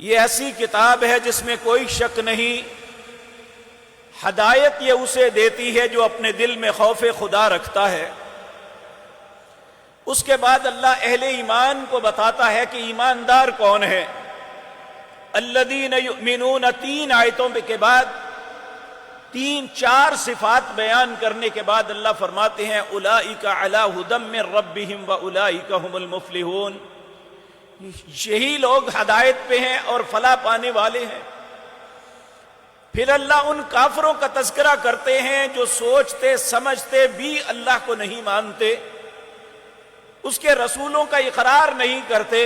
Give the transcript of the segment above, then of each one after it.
یہ ایسی کتاب ہے جس میں کوئی شک نہیں، ہدایت یہ اسے دیتی ہے جو اپنے دل میں خوف خدا رکھتا ہے۔ اس کے بعد اللہ اہل ایمان کو بتاتا ہے کہ ایماندار کون ہے۔ الذین یؤمنون، تین آیتوں کے بعد تین چار صفات بیان کرنے کے بعد اللہ فرماتے ہیں اولئک علی ھدی من ربہم واولئک ھم المفلحون، یہی لوگ ہدایت پہ ہیں اور فلاح پانے والے ہیں۔ پھر اللہ ان کافروں کا تذکرہ کرتے ہیں جو سوچتے سمجھتے بھی اللہ کو نہیں مانتے، اس کے رسولوں کا اقرار نہیں کرتے۔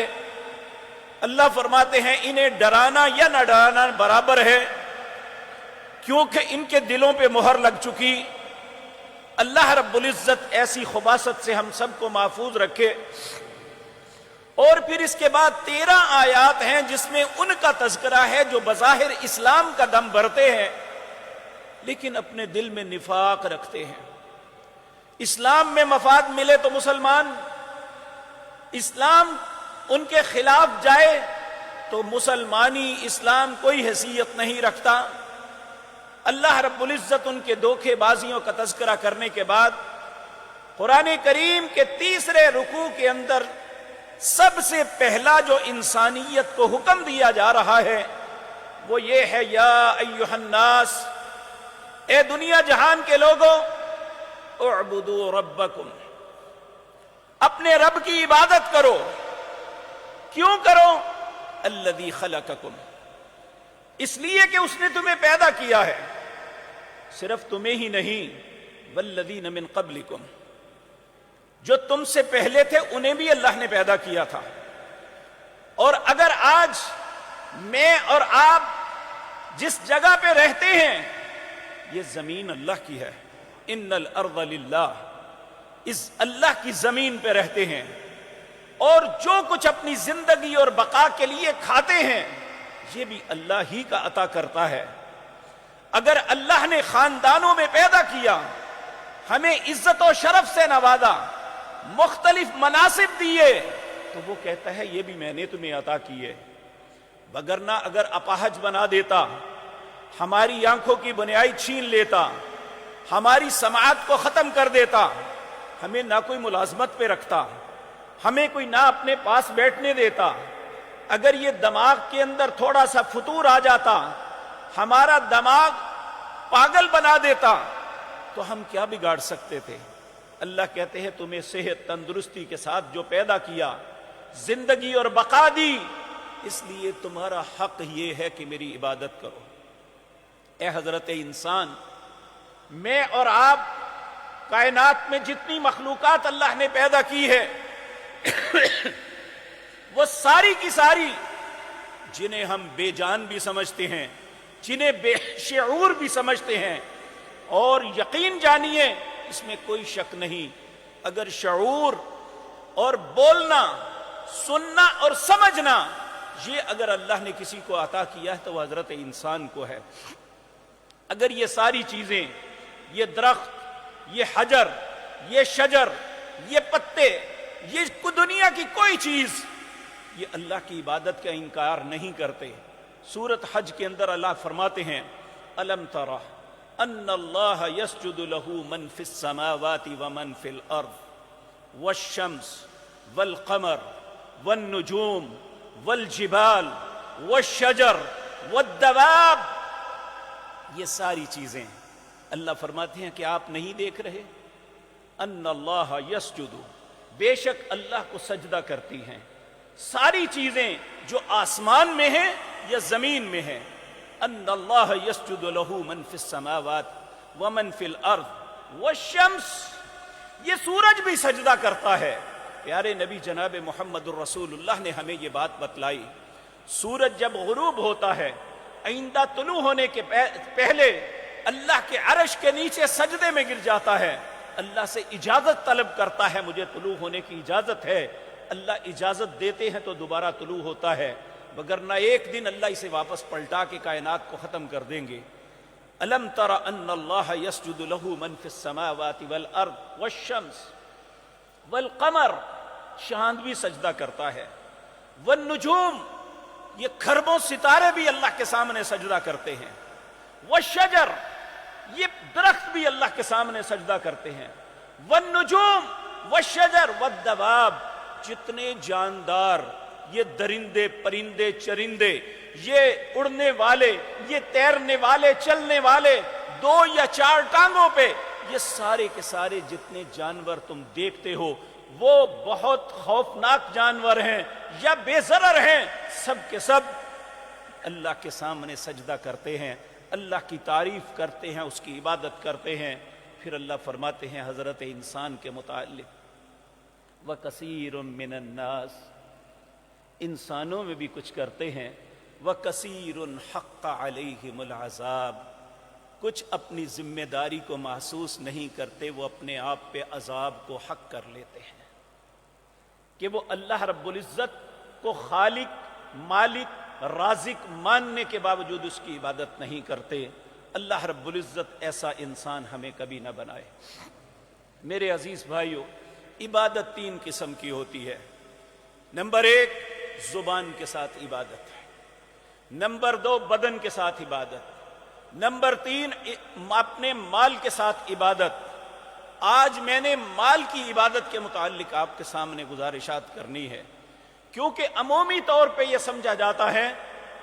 اللہ فرماتے ہیں انہیں ڈرانا یا نہ ڈرانا برابر ہے، کیونکہ ان کے دلوں پہ مہر لگ چکی۔ اللہ رب العزت ایسی خباثت سے ہم سب کو محفوظ رکھے۔ اور پھر اس کے بعد 13 آیات ہیں جس میں ان کا تذکرہ ہے جو بظاہر اسلام کا دم بھرتے ہیں لیکن اپنے دل میں نفاق رکھتے ہیں۔ اسلام میں مفاد ملے تو مسلمان، اسلام ان کے خلاف جائے تو مسلمانی اسلام کوئی حیثیت نہیں رکھتا۔ اللہ رب العزت ان کے دھوکے بازیوں کا تذکرہ کرنے کے بعد قرآن کریم کے تیسرے رکوع کے اندر سب سے پہلا جو انسانیت کو حکم دیا جا رہا ہے وہ یہ ہے یا ایھا الناس، اے دنیا جہان کے لوگوں، اعبدوا ربکم، اپنے رب کی عبادت کرو۔ کیوں کرو؟ الذی خلقکم، اس لیے کہ اس نے تمہیں پیدا کیا ہے، صرف تمہیں ہی نہیں والذین من قبلکم، جو تم سے پہلے تھے انہیں بھی اللہ نے پیدا کیا تھا۔ اور اگر آج میں اور آپ جس جگہ پہ رہتے ہیں یہ زمین اللہ کی ہے، ان الارض للہ، اس اللہ کی زمین پہ رہتے ہیں، اور جو کچھ اپنی زندگی اور بقا کے لیے کھاتے ہیں یہ بھی اللہ ہی کا عطا کرتا ہے۔ اگر اللہ نے خاندانوں میں پیدا کیا، ہمیں عزت و شرف سے نوازا، مختلف مناصب دیے، تو وہ کہتا ہے یہ بھی میں نے تمہیں عطا کیے، وگرنہ اگر اپاہج بنا دیتا، ہماری آنکھوں کی بنیائی چھین لیتا، ہماری سماعت کو ختم کر دیتا، ہمیں نہ کوئی ملازمت پہ رکھتا، ہمیں کوئی نہ اپنے پاس بیٹھنے دیتا، اگر یہ دماغ کے اندر تھوڑا سا فتور آ جاتا، ہمارا دماغ پاگل بنا دیتا، تو ہم کیا بگاڑ سکتے تھے؟ اللہ کہتے ہیں تمہیں صحت تندرستی کے ساتھ جو پیدا کیا، زندگی اور بقا دی، اس لیے تمہارا حق یہ ہے کہ میری عبادت کرو۔ اے حضرت انسان، میں اور آپ کائنات میں جتنی مخلوقات اللہ نے پیدا کی ہے وہ ساری کی ساری، جنہیں ہم بے جان بھی سمجھتے ہیں، جنہیں بے شعور بھی سمجھتے ہیں، اور یقین جانیے اس میں کوئی شک نہیں، اگر شعور اور بولنا، سننا اور سمجھنا یہ اگر اللہ نے کسی کو عطا کیا ہے تو وہ حضرت انسان کو ہے۔ اگر یہ ساری چیزیں، یہ درخت، یہ حجر، یہ شجر، یہ پتے، یہ دنیا کی کوئی چیز یہ اللہ کی عبادت کا انکار نہیں کرتے۔ سورۃ حج کے اندر اللہ فرماتے ہیں الم تر ان اللہ یسجد لہ من فی السماوات ومن فی الارض والشمس والقمر والنجوم والجبال والشجر والدواب، یہ ساری چیزیں اللہ فرماتے ہیں کہ آپ نہیں دیکھ رہے؟ ان اللہ یسجد، بے شک اللہ کو سجدہ کرتی ہیں ساری چیزیں جو آسمان میں ہیں یا زمین میں ہیں۔ ان اللہ یسجد لہ من فی السماوات ومن فی الارض والشمس، یہ سورج بھی سجدہ کرتا ہے۔ پیارے نبی جناب محمد الرسول اللہ نے ہمیں یہ بات بتلائی، سورج جب غروب ہوتا ہے، آئندہ طلوع ہونے کے پہلے اللہ کے عرش کے نیچے سجدے میں گر جاتا ہے، اللہ سے اجازت طلب کرتا ہے مجھے طلوع ہونے کی اجازت ہے، اللہ اجازت دیتے ہیں تو دوبارہ طلوع ہوتا ہے، وگرنہ ایک دن اللہ اسے واپس پلٹا کے کائنات کو ختم کر دیں گے۔ الم تر ان اللہ یسجد لہ من فی السماوات والارض والشمس والقمر، چاند بھی سجدہ کرتا ہے، والنجوم، یہ خربوں ستارے بھی اللہ کے سامنے سجدہ کرتے ہیں، والشجر، یہ درخت بھی اللہ کے سامنے سجدہ کرتے ہیں، والنجوم والشجر والدواب، جتنے جاندار، یہ درندے پرندے چرندے، یہ اڑنے والے، یہ تیرنے والے چلنے والے، 2 یا 4 ٹانگوں پہ، یہ سارے کے سارے جتنے جانور تم دیکھتے ہو وہ بہت خوفناک جانور ہیں یا بے ضرر ہیں، سب کے سب اللہ کے سامنے سجدہ کرتے ہیں، اللہ کی تعریف کرتے ہیں، اس کی عبادت کرتے ہیں۔ پھر اللہ فرماتے ہیں حضرت انسان کے متعلق، وَكَثِيرٌ مِّنَ النَّاسِ، انسانوں میں بھی کچھ کرتے ہیں، وَكَثِيرٌ حَقَّ عَلَيْهِمُ الْعَذَابُ، کچھ اپنی ذمہ داری کو محسوس نہیں کرتے، وہ اپنے آپ پہ عذاب کو حق کر لیتے ہیں کہ وہ اللہ رب العزت کو خالق مالک رازق ماننے کے باوجود اس کی عبادت نہیں کرتے۔ اللہ رب العزت ایسا انسان ہمیں کبھی نہ بنائے۔ میرے عزیز بھائیو، عبادت 3 قسم کی ہوتی ہے۔ نمبر 1 زبان کے ساتھ عبادت ہے، نمبر 2 بدن کے ساتھ عبادت، نمبر 3 اپنے مال کے ساتھ عبادت۔ آج میں نے مال کی عبادت کے متعلق آپ کے سامنے گزارشات کرنی ہے، کیونکہ عمومی طور پہ یہ سمجھا جاتا ہے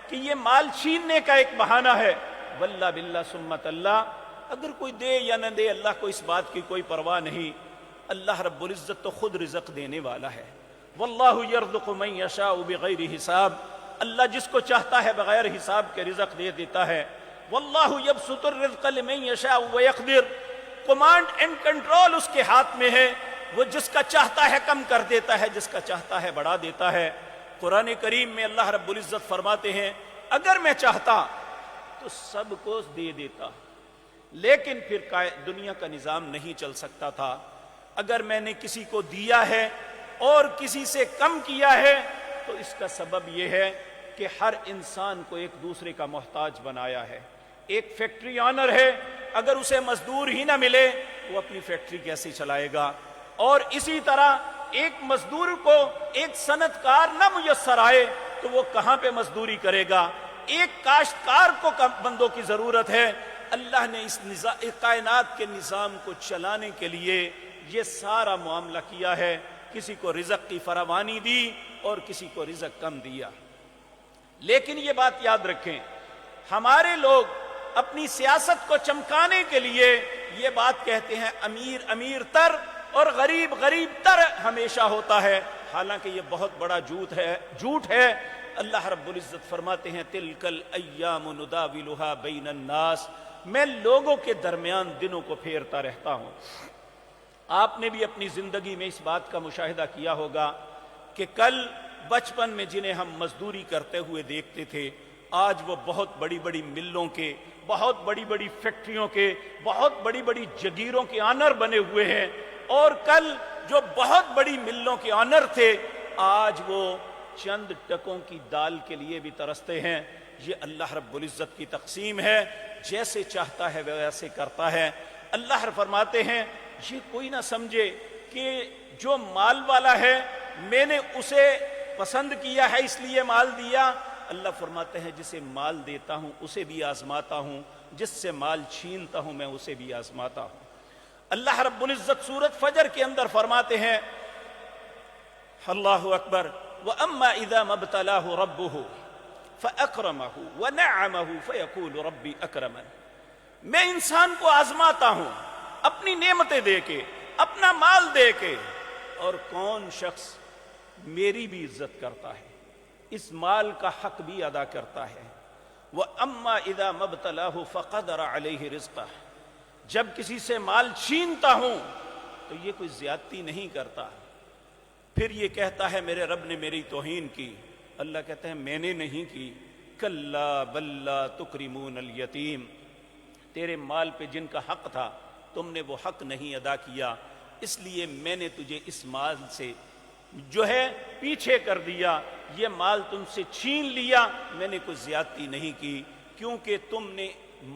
کہ یہ مال چھیننے کا ایک بہانہ ہے۔ واللہ باللہ سمت اللہ، اگر کوئی دے یا نہ دے اللہ کو اس بات کی کوئی پرواہ نہیں، اللہ رب العزت تو خود رزق دینے والا ہے۔ واللہ یرزق من یشاء بغیر حساب، اللہ جس کو چاہتا ہے بغیر حساب کے رزق دے دیتا ہے۔ واللہ یبسط الرزق لمن یشاء ویقدر، کمانڈ اینڈ کنٹرول اس کے ہاتھ میں ہے، وہ جس کا چاہتا ہے کم کر دیتا ہے، جس کا چاہتا ہے بڑھا دیتا ہے۔ قرآن کریم میں اللہ رب العزت فرماتے ہیں اگر میں چاہتا تو سب کو دے دیتا، لیکن پھر دنیا کا نظام نہیں چل سکتا تھا۔ اگر میں نے کسی کو دیا ہے اور کسی سے کم کیا ہے تو اس کا سبب یہ ہے کہ ہر انسان کو ایک دوسرے کا محتاج بنایا ہے۔ ایک فیکٹری آنر ہے، اگر اسے مزدور ہی نہ ملے وہ اپنی فیکٹری کیسے چلائے گا؟ اور اسی طرح ایک مزدور کو ایک صنعت کار نہ میسر آئے تو وہ کہاں پہ مزدوری کرے گا؟ ایک کاشتکار کو بندوں کی ضرورت ہے۔ اللہ نے اس کائنات کے نظام کو چلانے کے لیے یہ سارا معاملہ کیا ہے، کسی کو رزق کی فراوانی دی اور کسی کو رزق کم دیا۔ لیکن یہ بات یاد رکھیں، ہمارے لوگ اپنی سیاست کو چمکانے کے لیے یہ بات کہتے ہیں امیر امیر تر اور غریب غریب تر ہمیشہ ہوتا ہے، حالانکہ یہ بہت بڑا جھوٹ ہے۔ اللہ رب العزت فرماتے ہیں تلک الایام نداولها بین الناس، میں لوگوں کے درمیان دنوں کو پھیرتا رہتا ہوں۔ آپ نے بھی اپنی زندگی میں اس بات کا مشاہدہ کیا ہوگا کہ کل بچپن میں جنہیں ہم مزدوری کرتے ہوئے دیکھتے تھے، آج وہ بہت بڑی بڑی ملوں کے، بہت بڑی بڑی فیکٹریوں کے، بہت بڑی بڑی جگیروں کے آنر بنے ہوئے ہیں، اور کل جو بہت بڑی ملوں کے آنر تھے آج وہ چند ٹکوں کی دال کے لیے بھی ترستے ہیں۔ یہ اللہ رب العزت کی تقسیم ہے، جیسے چاہتا ہے ویسے کرتا ہے۔ اللہ فرماتے ہیں یہ کوئی نہ سمجھے کہ جو مال والا ہے میں نے اسے پسند کیا ہے اس لیے مال دیا۔ اللہ فرماتے ہیں جسے مال دیتا ہوں اسے بھی آزماتا ہوں، جس سے مال چھینتا ہوں میں اسے بھی آزماتا ہوں۔ اللہ رب العزت سورۃ فجر کے اندر فرماتے ہیں اللہ اکبر، وَأَمَّا إِذَا مَبْتَلَاهُ رَبُّهُ فَأَكْرَمَهُ وَنَعَّمَهُ فَيَقُولُ رَبِّي أَكْرَمَنِ، میں انسان کو آزماتا ہوں اپنی نعمتیں دے کے، اپنا مال دے کے، اور کون شخص میری بھی عزت کرتا ہے، اس مال کا حق بھی ادا کرتا ہے۔ وَأَمَّا إِذَا مَبْتَلَاهُ فَقَدَرَ عَلَيْهِ رِزْقَهُ، جب کسی سے مال چھینتا ہوں تو یہ کوئی زیادتی نہیں کرتا، پھر یہ کہتا ہے میرے رب نے میری توہین کی۔ اللہ کہتے ہیں میں نے نہیں کی، کلا بل لا تکرمون الیتیم، تیرے مال پہ جن کا حق تھا تم نے وہ حق نہیں ادا کیا، اس لیے میں نے تجھے اس مال سے جو ہے پیچھے کر دیا، یہ مال تم سے چھین لیا، میں نے کوئی زیادتی نہیں کی، کیونکہ تم نے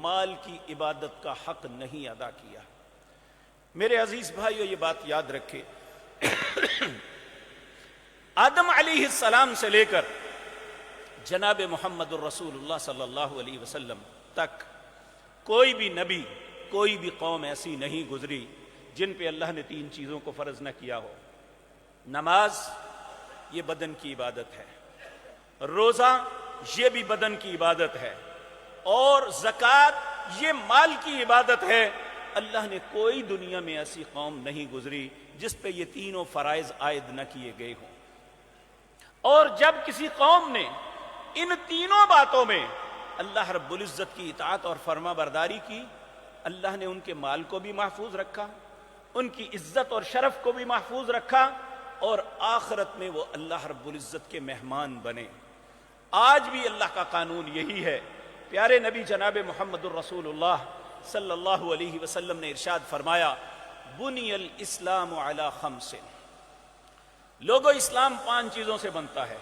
مال کی عبادت کا حق نہیں ادا کیا۔ میرے عزیز بھائیو یہ بات یاد رکھے، آدم علیہ السلام سے لے کر جناب محمد الرسول اللہ صلی اللہ علیہ وسلم تک کوئی بھی نبی، کوئی بھی قوم ایسی نہیں گزری جن پہ اللہ نے 3 چیزوں کو فرض نہ کیا ہو۔ نماز یہ بدن کی عبادت ہے، روزہ یہ بھی بدن کی عبادت ہے، اور زکوٰۃ یہ مال کی عبادت ہے۔ اللہ نے کوئی دنیا میں ایسی قوم نہیں گزری جس پہ یہ تینوں فرائض عائد نہ کیے گئے ہوں۔ اور جب کسی قوم نے ان تینوں باتوں میں اللہ رب العزت کی اطاعت اور فرما برداری کی، اللہ نے ان کے مال کو بھی محفوظ رکھا، ان کی عزت اور شرف کو بھی محفوظ رکھا، اور آخرت میں وہ اللہ رب العزت کے مہمان بنے۔ آج بھی اللہ کا قانون یہی ہے۔ پیارے نبی جناب محمد الرسول اللہ صلی اللہ علیہ وسلم نے ارشاد فرمایا، بنی الاسلام علی 5۔ لوگوں، اسلام 5 چیزوں سے بنتا ہے۔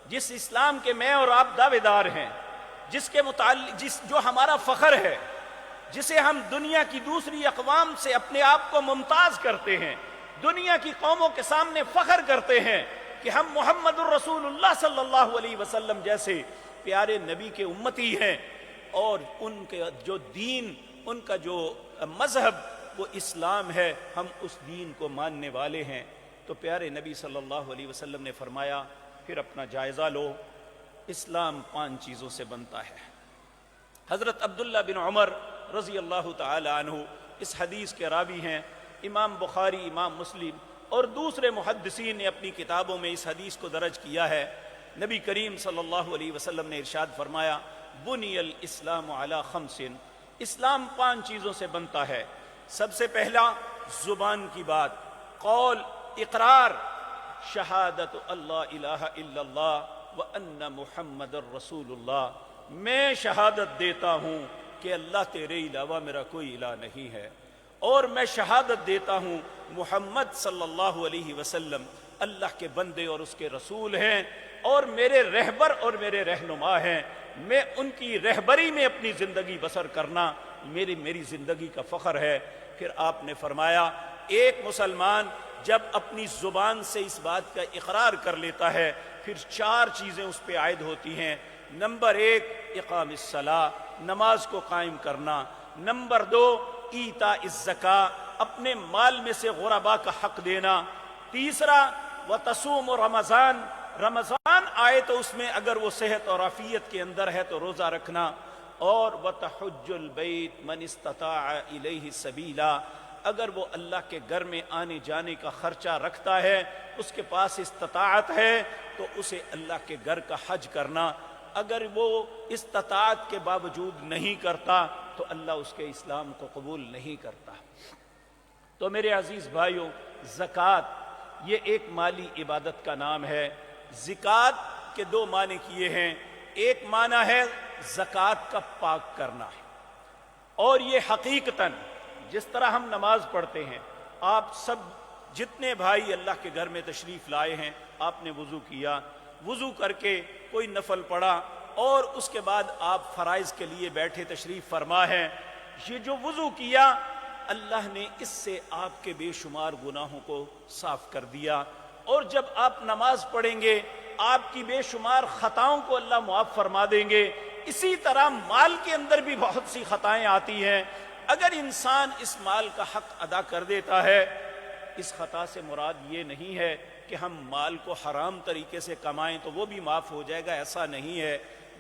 جس اسلام کے میں اور آپ دعوے دار ہیں، جس کے متعلق جو ہمارا فخر ہے، جسے ہم دنیا کی دوسری اقوام سے اپنے آپ کو ممتاز کرتے ہیں، دنیا کی قوموں کے سامنے فخر کرتے ہیں کہ ہم محمد الرسول اللہ صلی اللہ علیہ وسلم جیسے پیارے نبی کے امتی ہیں، اور ان کے جو دین، ان کا جو مذہب وہ اسلام ہے، ہم اس دین کو ماننے والے ہیں۔ تو پیارے نبی صلی اللہ علیہ وسلم نے فرمایا، پھر اپنا جائزہ لو، اسلام 5 چیزوں سے بنتا ہے۔ حضرت عبداللہ بن عمر رضی اللہ تعالی عنہ اس حدیث کے راوی ہیں۔ امام بخاری، امام مسلم اور دوسرے محدثین نے اپنی کتابوں میں اس حدیث کو درج کیا ہے۔ نبی کریم صلی اللہ علیہ وسلم نے ارشاد فرمایا، بنی الاسلام علی 5۔ اسلام 5 چیزوں سے بنتا ہے۔ سب سے پہلا زبان کی بات، قول، اقرار، شہادت اللہ الہ الا اللہ وان محمد الرسول اللہ۔ میں شہادت دیتا ہوں کہ اللہ تیرے علاوہ میرا کوئی الہ نہیں ہے، اور میں شہادت دیتا ہوں محمد صلی اللہ علیہ وسلم اللہ کے بندے اور اس کے رسول ہیں، اور میرے رہبر اور میرے رہنما ہیں۔ میں ان کی رہبری میں اپنی زندگی بسر کرنا میری زندگی کا فخر ہے۔ پھر آپ نے فرمایا، ایک مسلمان جب اپنی زبان سے اس بات کا اقرار کر لیتا ہے، پھر 4 چیزیں اس پہ عائد ہوتی ہیں۔ نمبر 1 اقام الصلاۃ، نماز کو قائم کرنا۔ نمبر 2 ایتاء الزکاۃ، اپنے مال میں سے غرباء کا حق دینا۔ تیسرا وتصوم رمضان، رمضان آئے تو اس میں اگر وہ صحت اور عافیت کے اندر ہے تو روزہ رکھنا۔ اور وتحج البیت من استطاع الیہ سبیلا، اگر وہ اللہ کے گھر میں آنے جانے کا خرچہ رکھتا ہے، اس کے پاس استطاعت ہے، تو اسے اللہ کے گھر کا حج کرنا۔ اگر وہ استطاعت کے باوجود نہیں کرتا تو اللہ اس کے اسلام کو قبول نہیں کرتا۔ تو میرے عزیز بھائیوں، زکوٰۃ یہ ایک مالی عبادت کا نام ہے۔ زکوٰۃ کے 2 معنی کیے ہیں۔ ایک معنی ہے زکوٰۃ کا پاک کرنا، اور یہ حقیقتاً جس طرح ہم نماز پڑھتے ہیں، آپ سب جتنے بھائی اللہ کے گھر میں تشریف لائے ہیں، آپ نے وضو کیا، وضو کر کے کوئی نفل پڑھا، اور اس کے بعد آپ فرائض کے لیے بیٹھے تشریف فرما ہیں۔ یہ جو وضو کیا، اللہ نے اس سے آپ کے بے شمار گناہوں کو صاف کر دیا، اور جب آپ نماز پڑھیں گے آپ کی بے شمار خطاؤں کو اللہ معاف فرما دیں گے۔ اسی طرح مال کے اندر بھی بہت سی خطائیں آتی ہیں۔ اگر انسان اس مال کا حق ادا کر دیتا ہے، اس خطا سے مراد یہ نہیں ہے کہ ہم مال کو حرام طریقے سے کمائیں تو وہ بھی معاف ہو جائے گا، ایسا نہیں ہے،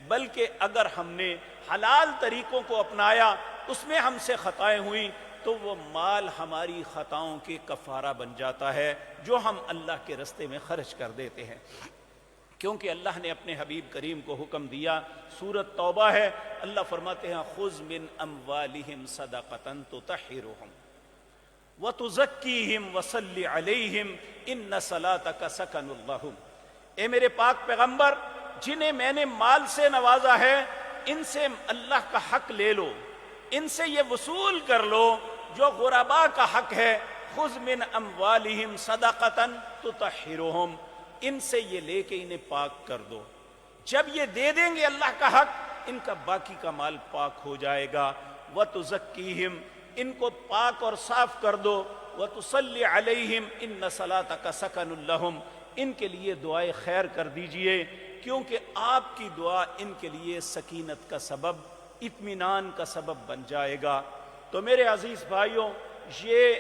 بلکہ اگر ہم نے حلال طریقوں کو اپنایا، اس میں ہم سے خطائیں ہوئیں، تو وہ مال ہماری خطاؤں کے کفارہ بن جاتا ہے جو ہم اللہ کے رستے میں خرچ کر دیتے ہیں۔ کیونکہ اللہ نے اپنے حبیب کریم کو حکم دیا، سورۃ توبہ ہے، اللہ فرماتے ہیں خذ من اموالہم صدقۃ تطہرہم وتزکیہم وصلی علیہم ان صلاتک سکن لہم۔ اے میرے پاک پیغمبر، جنہیں میں نے مال سے نوازا ہے، ان سے اللہ کا حق لے لو، ان سے یہ وصول کر لو جو غرباء کا حق ہے۔ خذ من اموالہم صدقۃ تطہرہم، ان سے یہ لے کے انہیں پاک کر دو۔ جب یہ دے دیں گے اللہ کا حق، ان کا باقی کا مال پاک ہو جائے گا۔ وَتُزَكِّيهِمْ، ان کو پاک اور صاف کر دو۔ وَتُصَلِّ عَلَيْهِمْ إِنَّ صَلَاتَكَ سَكَنٌ لَهُمْ، ان کے لیے دعائے خیر کر دیجئے۔ کیونکہ آپ کی دعا ان کے لیے سکینت کا سبب، اطمینان کا سبب بن جائے گا۔ تو میرے عزیز بھائیوں، یہ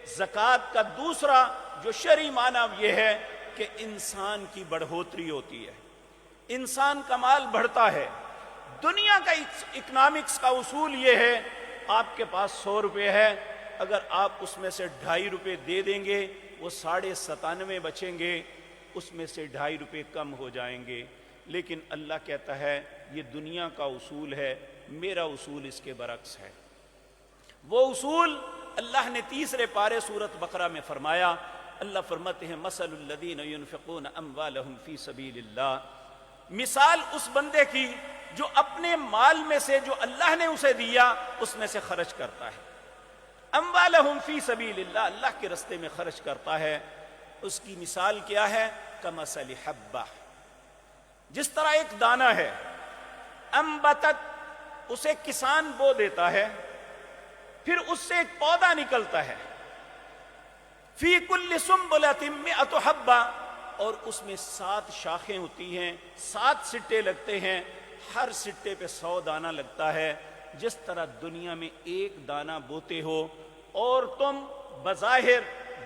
زکوٰۃ کا دوسرا جو شرعی معنی یہ ہے کہ انسان کی بڑھوتری ہوتی ہے، انسان کا مال بڑھتا ہے۔ دنیا کا اکنامکس کا اصول یہ ہے، آپ کے پاس 100 روپے ہے، اگر آپ اس میں سے 2.5 روپے دے دیں گے، وہ 97.5 بچیں گے، اس میں سے 2.5 روپے کم ہو جائیں گے۔ لیکن اللہ کہتا ہے یہ دنیا کا اصول ہے، میرا اصول اس کے برعکس ہے۔ وہ اصول اللہ نے تیسرے پارے سورۃ بقرہ میں فرمایا۔ اللہ فرماتے ہیں مثل الذین ينفقون اموالهم فی سبیل اللہ، مثال اس بندے کی جو اپنے مال میں سے جو اللہ نے اسے دیا اس میں سے خرچ کرتا ہے۔ اموالهم فی سبیل اللہ، اللہ کے رستے میں خرچ کرتا ہے۔ اس کی مثال کیا ہے؟ کمثل حبہ، جس طرح ایک دانہ ہے، انبتت، اسے کسان بو دیتا ہے، پھر اس سے ایک پودا نکلتا ہے، فی کل سنبلۃ مئۃ حبہ، اور اس میں 7 شاخیں ہوتی ہیں، 7 سٹے لگتے ہیں، ہر سٹے پہ 100 دانہ لگتا ہے۔ جس طرح دنیا میں ایک دانہ بوتے ہو، اور تم بظاہر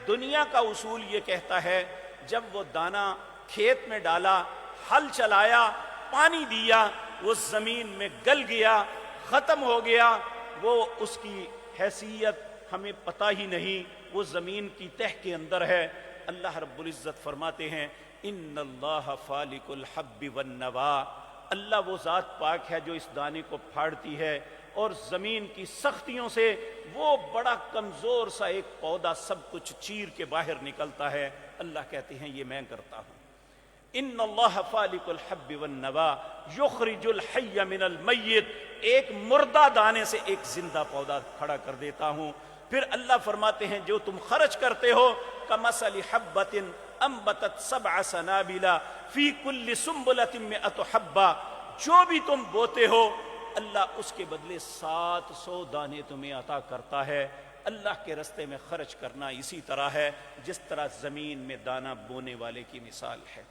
دنیا کا اصول یہ کہتا ہے جب وہ دانہ کھیت میں ڈالا، ہل چلایا، پانی دیا، وہ زمین میں گل گیا، ختم ہو گیا، وہ اس کی حیثیت ہمیں پتہ ہی نہیں، وہ زمین کی تہ کے اندر ہے۔ اللہ رب العزت فرماتے ہیں ان اللہ فالق الحب والنوا، اللہ وہ ذات پاک ہے جو اس دانے کو پھاڑتی ہے، اور زمین کی سختیوں سے وہ بڑا کمزور سا ایک پودا سب کچھ چیر کے باہر نکلتا ہے۔ اللہ کہتے ہیں یہ میں کرتا ہوں۔ ان اللہ فالق الحب والنوا یخرج الحی من المیت، ایک مردہ دانے سے ایک زندہ پودا کھڑا کر دیتا ہوں۔ پھر اللہ فرماتے ہیں جو تم خرچ کرتے ہو کمثل حبۃ انبتت 7 سنابل فی کل سنبلۃ مئۃ حبہ، جو بھی تم بوتے ہو اللہ اس کے بدلے 700 دانے تمہیں عطا کرتا ہے۔ اللہ کے رستے میں خرچ کرنا اسی طرح ہے جس طرح زمین میں دانہ بونے والے کی مثال ہے۔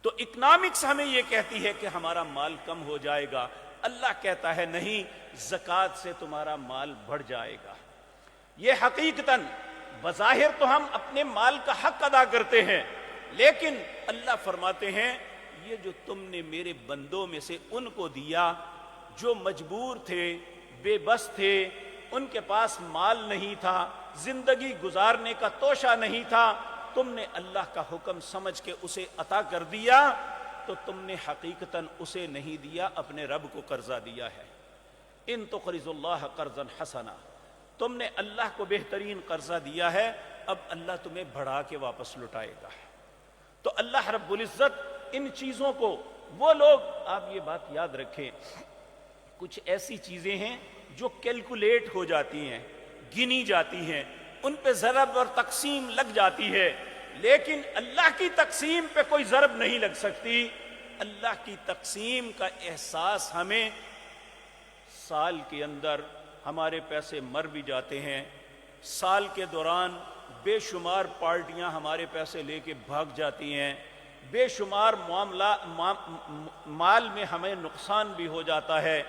تو اکنامکس ہمیں یہ کہتی ہے کہ ہمارا مال کم ہو جائے گا، اللہ کہتا ہے نہیں، زکوٰۃ سے تمہارا مال بڑھ جائے گا۔ یہ حقیقتاً بظاہر تو ہم اپنے مال کا حق ادا کرتے ہیں، لیکن اللہ فرماتے ہیں یہ جو تم نے میرے بندوں میں سے ان کو دیا جو مجبور تھے، بے بس تھے، ان کے پاس مال نہیں تھا، زندگی گزارنے کا توشہ نہیں تھا، تم نے اللہ کا حکم سمجھ کے اسے عطا کر دیا، تو تم نے حقیقتاً اسے نہیں دیا، اپنے رب کو قرضہ دیا ہے۔ ان تقرضوا اللہ قرضا حسنا، تم نے اللہ کو بہترین قرضہ دیا ہے، اب اللہ تمہیں بڑھا کے واپس لٹائے گا۔ تو اللہ رب العزت ان چیزوں کو، وہ لوگ، آپ یہ بات یاد رکھیں، کچھ ایسی چیزیں ہیں جو کیلکولیٹ ہو جاتی ہیں، گنی جاتی ہیں، ان پہ ضرب اور تقسیم لگ جاتی ہے، لیکن اللہ کی تقسیم پہ کوئی ضرب نہیں لگ سکتی۔ اللہ کی تقسیم کا احساس ہمیں سال کے اندر ہمارے پیسے مر بھی جاتے ہیں، سال کے دوران بے شمار پارٹیاں ہمارے پیسے لے کے بھاگ جاتی ہیں، بے شمار مال میں ہمیں نقصان بھی ہو جاتا ہے،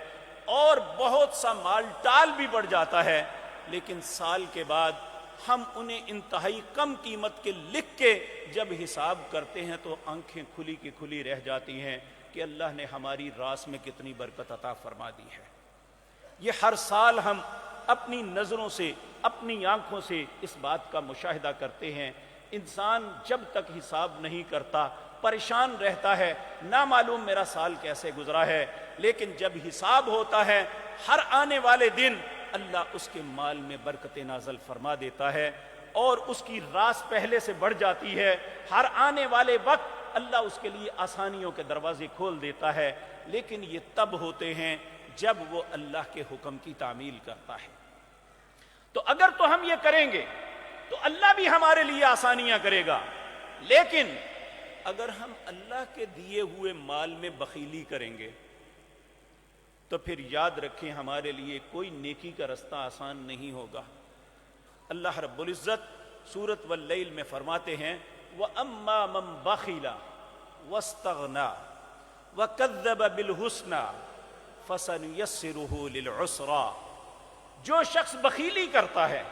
اور بہت سا مال ٹال بھی بڑھ جاتا ہے، لیکن سال کے بعد ہم انہیں انتہائی کم قیمت کے لکھ کے جب حساب کرتے ہیں تو آنکھیں کھلی کی کھلی رہ جاتی ہیں کہ اللہ نے ہماری راس میں کتنی برکت عطا فرما دی ہے۔ یہ ہر سال ہم اپنی نظروں سے، اپنی آنکھوں سے اس بات کا مشاہدہ کرتے ہیں۔ انسان جب تک حساب نہیں کرتا پریشان رہتا ہے، نہ معلوم میرا سال کیسے گزرا ہے، لیکن جب حساب ہوتا ہے ہر آنے والے دن اللہ اس کے مال میں برکت نازل فرما دیتا ہے، اور اس کی راس پہلے سے بڑھ جاتی ہے۔ ہر آنے والے وقت اللہ اس کے لیے آسانیوں کے دروازے کھول دیتا ہے، لیکن یہ تب ہوتے ہیں جب وہ اللہ کے حکم کی تعمیل کرتا ہے۔ تو اگر تو ہم یہ کریں گے تو اللہ بھی ہمارے لیے آسانیاں کرے گا، لیکن اگر ہم اللہ کے دیے ہوئے مال میں بخیلی کریں گے تو پھر یاد رکھیں ہمارے لیے کوئی نیکی کا رستہ آسان نہیں ہوگا۔ اللہ رب العزت سورۃ واللیل میں فرماتے ہیں وَأَمَّا مَن بَخِلَ واستغنا وکذب بالحسنی فسنیسرہ للعسری. جو شخص بخیلی کرتا ہے،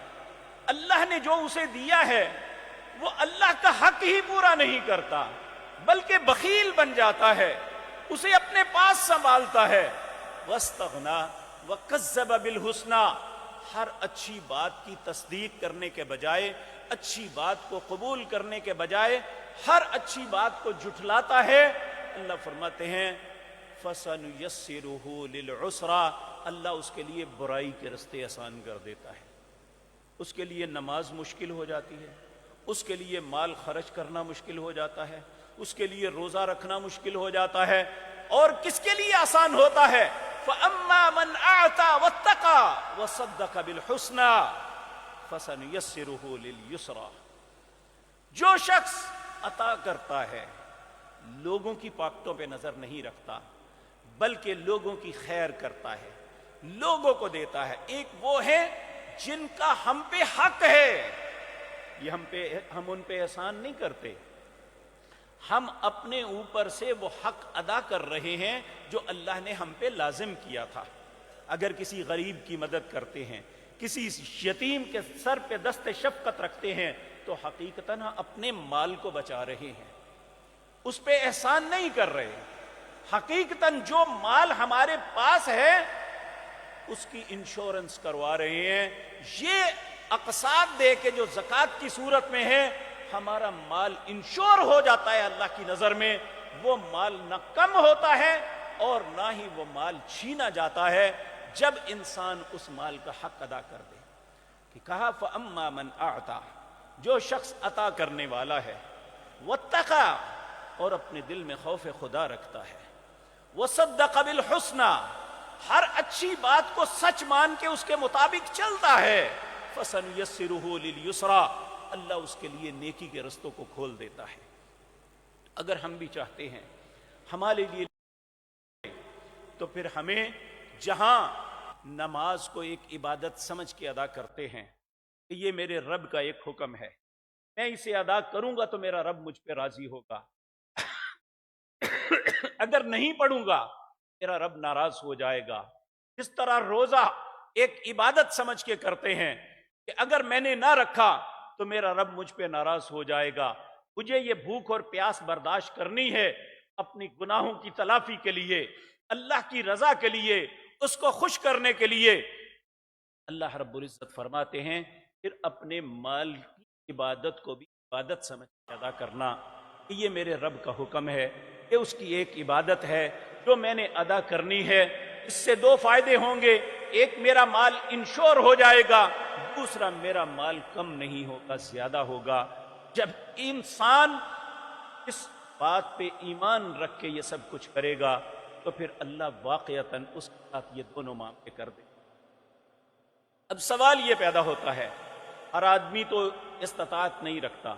اللہ نے جو اسے دیا ہے وہ اللہ کا حق ہی پورا نہیں کرتا بلکہ بخیل بن جاتا ہے، اسے اپنے پاس سنبھالتا ہے. واستغنا وکذب بالحسنی، ہر اچھی بات کی تصدیق کرنے کے بجائے، اچھی بات کو قبول کرنے کے بجائے ہر اچھی بات کو جھٹلاتا ہے. اللہ فرماتے ہیں فَسَنُيَسِّرُهُ لِلْعُسْرَى، اللہ اس کے لیے برائی کے رستے آسان کر دیتا ہے. اس کے لیے نماز مشکل ہو جاتی ہے، اس کے لیے مال خرچ کرنا مشکل ہو جاتا ہے، اس کے لیے روزہ رکھنا مشکل ہو جاتا ہے. اور کس کے لیے آسان ہوتا ہے؟ فَأَمَّا مَنْ أَعْطَى وَاتَّقَى وَصَدَّقَ بِالْحُسْنَى فَسَنُيَسِّرُهُ لِلْيُسْرَى. جو شخص عطا کرتا ہے، لوگوں کی پاکٹوں پہ نظر نہیں رکھتا بلکہ لوگوں کی خیر کرتا ہے، لوگوں کو دیتا ہے. ایک وہ ہے جن کا ہم پہ حق ہے، یہ ہم ان پہ احسان نہیں کرتے، ہم اپنے اوپر سے وہ حق ادا کر رہے ہیں جو اللہ نے ہم پہ لازم کیا تھا. اگر کسی غریب کی مدد کرتے ہیں، کسی یتیم کے سر پہ دست شفقت رکھتے ہیں تو حقیقتاً اپنے مال کو بچا رہے ہیں، اس پہ احسان نہیں کر رہے. حقیقتاً جو مال ہمارے پاس ہے اس کی انشورنس کروا رہے ہیں. یہ اقساط دے کے جو زکوٰۃ کی صورت میں ہے، ہمارا مال انشور ہو جاتا ہے اللہ کی نظر میں. وہ مال نہ کم ہوتا ہے اور نہ ہی وہ مال چھینا جاتا ہے جب انسان اس مال کا حق ادا کر دے. کہ کہا فَأَمَّا مَنْ أَعْطَى، جو شخص عطا کرنے والا ہے، وَاتَّقَى، اور اپنے دل میں خوف خدا رکھتا ہے، وَصَدَّقَ بِالْحُسْنَى، ہر اچھی بات کو سچ مان کے اس کے مطابق چلتا ہے، فَسَنُيَسِّرُهُ لِلْيُسْرَى، اللہ اس کے لیے نیکی کے رستوں کو کھول دیتا ہے. اگر ہم بھی چاہتے ہیں ہمارے لیے تو پھر ہمیں جہاں نماز کو ایک عبادت سمجھ کے ادا کرتے ہیں کہ یہ میرے رب کا ایک حکم ہے، میں اسے ادا کروں گا تو میرا رب مجھ پہ راضی ہوگا، اگر نہیں پڑھوں گا میرا رب ناراض ہو جائے گا. جس طرح روزہ ایک عبادت سمجھ کے کرتے ہیں کہ اگر میں نے نہ رکھا تو میرا رب مجھ پہ ناراض ہو جائے گا، مجھے یہ بھوک اور پیاس برداشت کرنی ہے اپنی گناہوں کی تلافی کے لیے، اللہ کی رضا کے لیے، اس کو خوش کرنے کے لیے. اللہ رب العزت فرماتے ہیں پھر اپنے مال کی عبادت کو بھی عبادت سمجھ کے ادا کرنا. یہ میرے رب کا حکم ہے، یہ اس کی ایک عبادت ہے جو میں نے ادا کرنی ہے. اس سے دو فائدے ہوں گے، ایک میرا مال انشور ہو جائے گا، دوسرا میرا مال کم نہیں ہوگا، زیادہ ہوگا. جب انسان اس بات پہ ایمان رکھ کے یہ سب کچھ کرے گا تو پھر اللہ واقعتاً اس کے ساتھ یہ دونوں معاملے کر دے. اب سوال یہ پیدا ہوتا ہے، ہر آدمی تو استطاعت نہیں رکھتا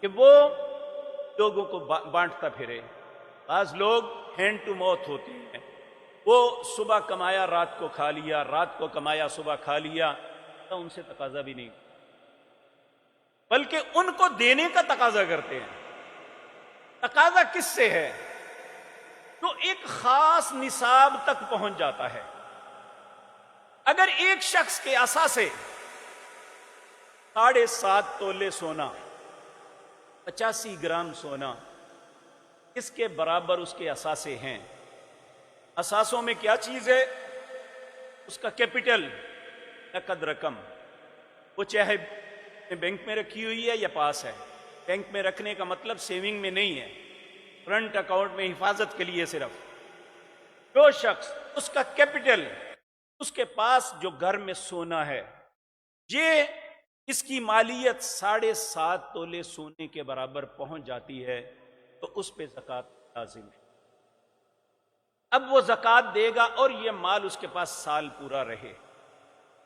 کہ وہ لوگوں کو بانٹتا پھرے. بعض لوگ ہینڈ ٹو ماؤتھ ہوتے ہیں، وہ صبح کمایا رات کو کھا لیا، رات کو کمایا صبح کھا لیا، تو ان سے تقاضا بھی نہیں بلکہ ان کو دینے کا تقاضا کرتے ہیں. تقاضا کس سے ہے؟ جو ایک خاص نصاب تک پہنچ جاتا ہے. اگر ایک شخص کے اثاثے 7.5 تولے سونا، 85 گرام سونا، اس کے برابر اس کے اثاثے ہیں. اثاثوں میں کیا چیز ہے؟ اس کا کیپٹل، نقد رقم، وہ چاہے بینک میں رکھی ہوئی ہے یا پاس ہے. بینک میں رکھنے کا مطلب سیونگ میں نہیں ہے، فرنٹ اکاؤنٹ میں حفاظت کے لیے صرف. جو شخص اس کا کیپٹل، اس کے پاس جو گھر میں سونا ہے، یہ اس کی مالیت 7.5 تولے سونے کے برابر پہنچ جاتی ہے تو اس پہ زکوٰۃ لازم ہے. اب وہ زکوٰۃ دے گا اور یہ مال اس کے پاس سال پورا رہے.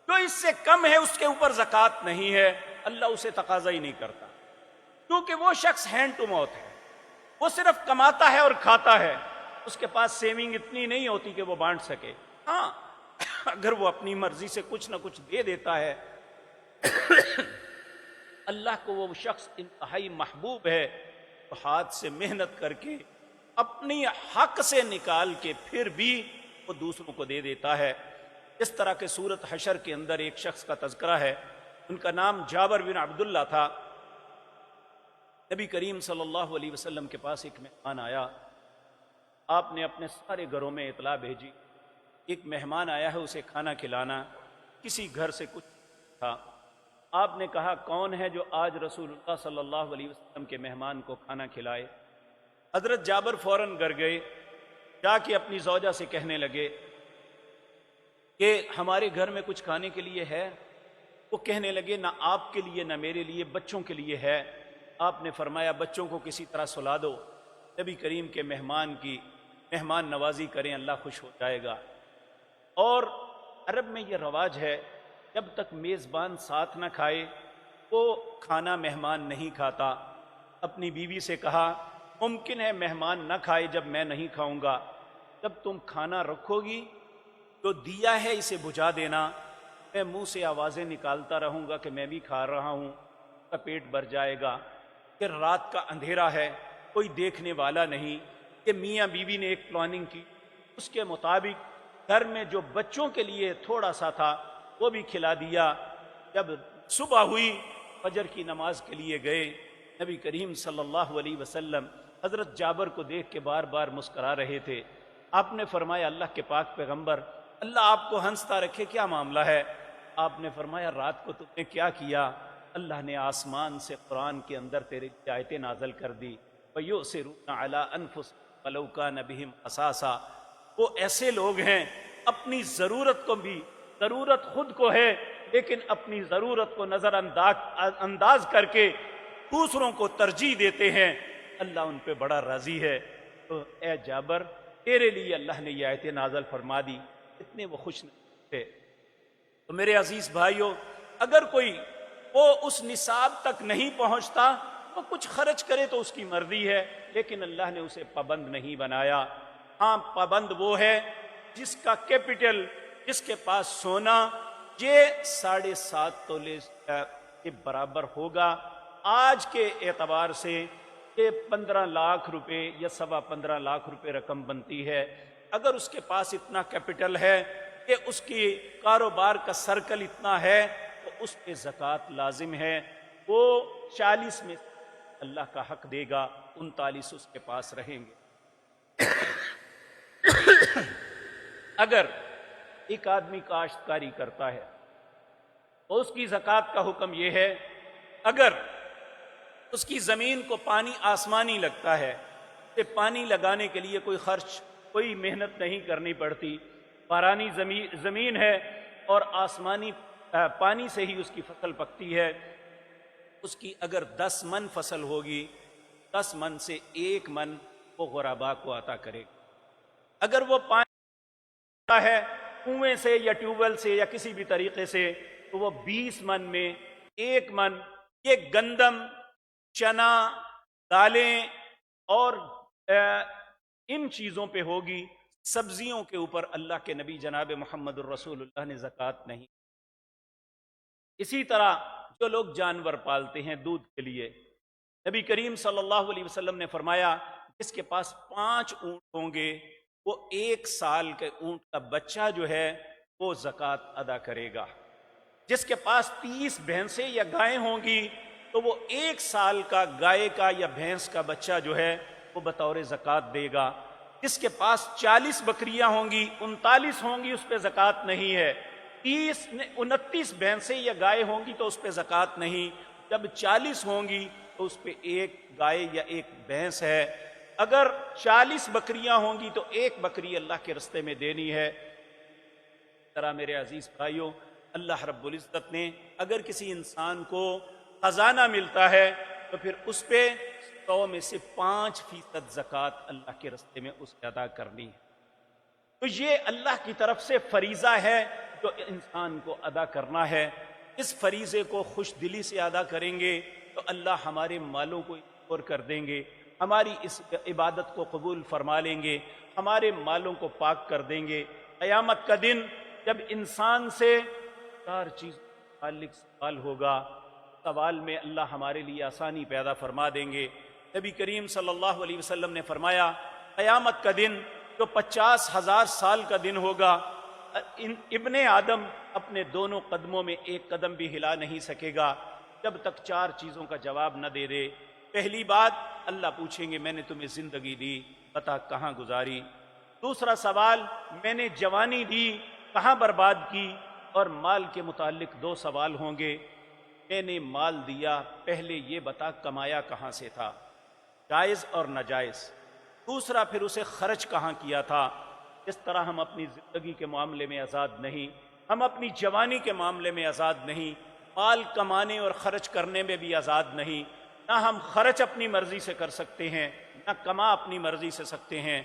جو اس سے کم ہے اس کے اوپر زکوٰۃ نہیں ہے، اللہ اسے تقاضا ہی نہیں کرتا، کیونکہ وہ شخص ہینڈ ٹو ماؤتھ ہے، وہ صرف کماتا ہے اور کھاتا ہے، اس کے پاس سیونگ اتنی نہیں ہوتی کہ وہ بانٹ سکے. ہاں اگر وہ اپنی مرضی سے کچھ نہ کچھ دے دیتا ہے، اللہ کو وہ شخص انتہائی محبوب ہے ہاتھ سے محنت کر کے اپنی حق سے نکال کے پھر بھی وہ دوسروں کو دے دیتا ہے۔ اس طرح کے سورت حشر کے اندر ایک شخص کا تذکرہ ہے، ان کا نام جابر بن عبداللہ تھا۔ نبی کریم صلی اللہ علیہ وسلم کے پاس ایک مہمان آیا، آپ نے اپنے سارے گھروں میں اطلاع بھیجی، ایک مہمان آیا ہے اسے کھانا کھلانا، کسی گھر سے کچھ تھا۔ آپ نے کہا کون ہے جو آج رسول اللہ صلی اللہ علیہ وسلم کے مہمان کو کھانا کھلائے؟ حضرت جابر فوراً گھر گئے، جا کے اپنی زوجہ سے کہنے لگے کہ ہمارے گھر میں کچھ کھانے کے لیے ہے؟ وہ کہنے لگے نہ آپ کے لیے نہ میرے لیے، بچوں کے لیے ہے۔ آپ نے فرمایا بچوں کو کسی طرح سلا دو، نبی کریم کے مہمان کی مہمان نوازی کریں، اللہ خوش ہو جائے گا۔ اور عرب میں یہ رواج ہے، جب تک میزبان ساتھ نہ کھائے وہ کھانا مہمان نہیں کھاتا۔ اپنی بیوی سے کہا ممکن ہے مہمان نہ کھائے جب میں نہیں کھاؤں گا، جب تم کھانا رکھو گی جو دیا ہے اسے بجھا دینا، میں منہ سے آوازیں نکالتا رہوں گا کہ میں بھی کھا رہا ہوں، کا پیٹ بھر جائے گا۔ پھر رات کا اندھیرا ہے، کوئی دیکھنے والا نہیں، کہ میاں بیوی نے ایک پلاننگ کی، اس کے مطابق گھر میں جو بچوں کے لیے تھوڑا سا تھا وہ بھی کھلا دیا۔ جب صبح ہوئی فجر کی نماز کے لیے گئے، نبی کریم صلی اللہ علیہ وسلم حضرت جابر کو دیکھ کے بار بار مسکرا رہے تھے۔ آپ نے فرمایا اللہ کے پاک پیغمبر، اللہ آپ کو ہنستا رکھے، کیا معاملہ ہے؟ آپ نے فرمایا رات کو تم نے کیا کیا؟ اللہ نے آسمان سے قرآن کے اندر تیرے آیتیں نازل کر دی، وَيُؤْثِرُونَ عَلَىٰ أَنفُسِهِمْ وَلَوْ كَانَ بِهِمْ خَصَاصَةٌ، وہ ایسے لوگ ہیں اپنی ضرورت کو بھی، ضرورت خود کو ہے لیکن اپنی ضرورت کو نظر انداز کر کے دوسروں کو ترجیح دیتے ہیں، اللہ ان پہ بڑا راضی ہے۔ تو اے جابر تیرے لیے اللہ نے یہ آیتیں نازل فرما دی، اتنے وہ خوش تھے۔ تو میرے عزیز بھائیوں، اگر کوئی وہ اس نصاب تک نہیں پہنچتا تو کچھ خرچ کرے تو اس کی مرضی ہے، لیکن اللہ نے اسے پابند نہیں بنایا۔ ہاں پابند وہ ہے جس کا کیپٹل، جس کے پاس سونا یہ 7.5 تولے کے برابر ہوگا، آج کے اعتبار سے یہ 15 لاکھ روپے یا 15.25 لاکھ روپے رقم بنتی ہے۔ اگر اس کے پاس اتنا کیپٹل ہے کہ اس کی کاروبار کا سرکل اتنا ہے تو اس پہ زکوٰۃ لازم ہے، وہ 40 میں اللہ کا حق دے گا، 39 اس کے پاس رہیں گے۔ اگر ایک آدمی کاشتکاری کرتا ہے تو اس کی زکوٰۃ کا حکم یہ ہے، اگر اس کی زمین کو پانی آسمانی لگتا ہے کہ پانی لگانے کے لیے کوئی خرچ، کوئی محنت نہیں کرنی پڑتی، بارانی زمین ہے اور آسمانی پانی سے ہی اس کی فصل پکتی ہے، اس کی اگر 10 من فصل ہوگی، 10 من سے 1 من وہ غرباء کو عطا کرے گا۔ اگر وہ پانی ہے کنویں سے یا ٹیوب ویل سے یا کسی بھی طریقے سے تو وہ 20 من میں 1 من یہ گندم، چنا، دالیں اور ان چیزوں پہ ہوگی، سبزیوں کے اوپر اللہ کے نبی جناب محمد الرسول اللہ نے زکوٰۃ نہیں۔ اسی طرح جو لوگ جانور پالتے ہیں دودھ کے لیے، نبی کریم صلی اللہ علیہ وسلم نے فرمایا جس کے پاس 5 اونٹ ہوں گے وہ 1 سال کے اونٹ کا بچہ جو ہے وہ زکوٰۃ ادا کرے گا۔ جس کے پاس 30 بھینسیں یا گائیں ہوں گی تو وہ 1 سال کا گائے کا یا بھینس کا بچہ جو ہے وہ بطور زکوٰۃ دے گا۔ جس کے پاس 40 بکریاں ہوں گی، 39 ہوں گی، اس پہ زکوٰۃ نہیں ہے۔ 29 بھینسیں یا گائے ہوں گی تو اس پہ زکوٰۃ نہیں۔ جب 40 ہوں گی تو اس پہ 1 گائے یا 1 بھینس ہے۔ اگر 40 بکریاں ہوں گی تو 1 بکری اللہ کے رستے میں دینی ہے۔ طرح میرے عزیز بھائیوں، اللہ رب العزت نے اگر کسی انسان کو خزانہ ملتا ہے تو پھر اس پہ 100 میں سے 5% زکوٰۃ اللہ کے رستے میں اس پہ ادا کرنی ہے۔ تو یہ اللہ کی طرف سے فریضہ ہے جو انسان کو ادا کرنا ہے۔ اس فریضے کو خوش دلی سے ادا کریں گے تو اللہ ہمارے مالوں کو اور کر دیں گے، ہماری اس عبادت کو قبول فرما لیں گے، ہمارے مالوں کو پاک کر دیں گے۔ قیامت کا دن جب انسان سے 4 چیز متعلق سوال ہوگا، سوال میں اللہ ہمارے لیے آسانی پیدا فرما دیں گے۔ نبی کریم صلی اللہ علیہ وسلم نے فرمایا قیامت کا دن جو 50,000 سال کا دن ہوگا، ابن آدم اپنے دونوں قدموں میں ایک قدم بھی ہلا نہیں سکے گا جب تک 4 چیزوں کا جواب نہ دے دے۔ پہلی بات، اللہ پوچھیں گے میں نے تمہیں زندگی دی، بتا کہاں گزاری؟ دوسرا سوال، میں نے جوانی دی، کہاں برباد کی؟ اور مال کے متعلق 2 سوال ہوں گے، میں نے مال دیا، پہلے یہ بتا کمایا کہاں سے تھا، جائز اور ناجائز؟ دوسرا، پھر اسے خرچ کہاں کیا تھا؟ اس طرح ہم اپنی زندگی کے معاملے میں آزاد نہیں، ہم اپنی جوانی کے معاملے میں آزاد نہیں، مال کمانے اور خرچ کرنے میں بھی آزاد نہیں، نہ ہم خرچ اپنی مرضی سے کر سکتے ہیں نہ کما اپنی مرضی سے سکتے ہیں۔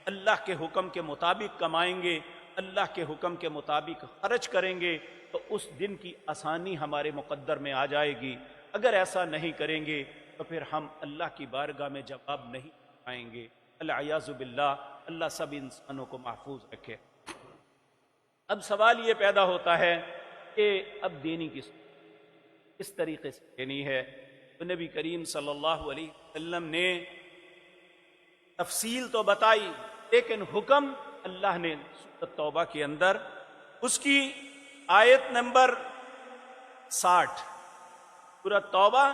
اللہ کے حکم کے مطابق کمائیں گے، اللہ کے حکم کے مطابق خرچ کریں گے تو اس دن کی آسانی ہمارے مقدر میں آ جائے گی۔ اگر ایسا نہیں کریں گے تو پھر ہم اللہ کی بارگاہ میں جواب نہیں پائیں گے۔ العیاذ باللہ، اللہ سب انسانوں کو محفوظ رکھے۔ اب سوال یہ پیدا ہوتا ہے کہ اب دینی کس طریقے سے دینی ہے؟ تو نبی کریم صلی اللہ علیہ وسلم نے تفصیل تو بتائی، لیکن حکم اللہ نے سورۃ توبہ کے اندر اس کی آیت نمبر 60، سورۃ توبہ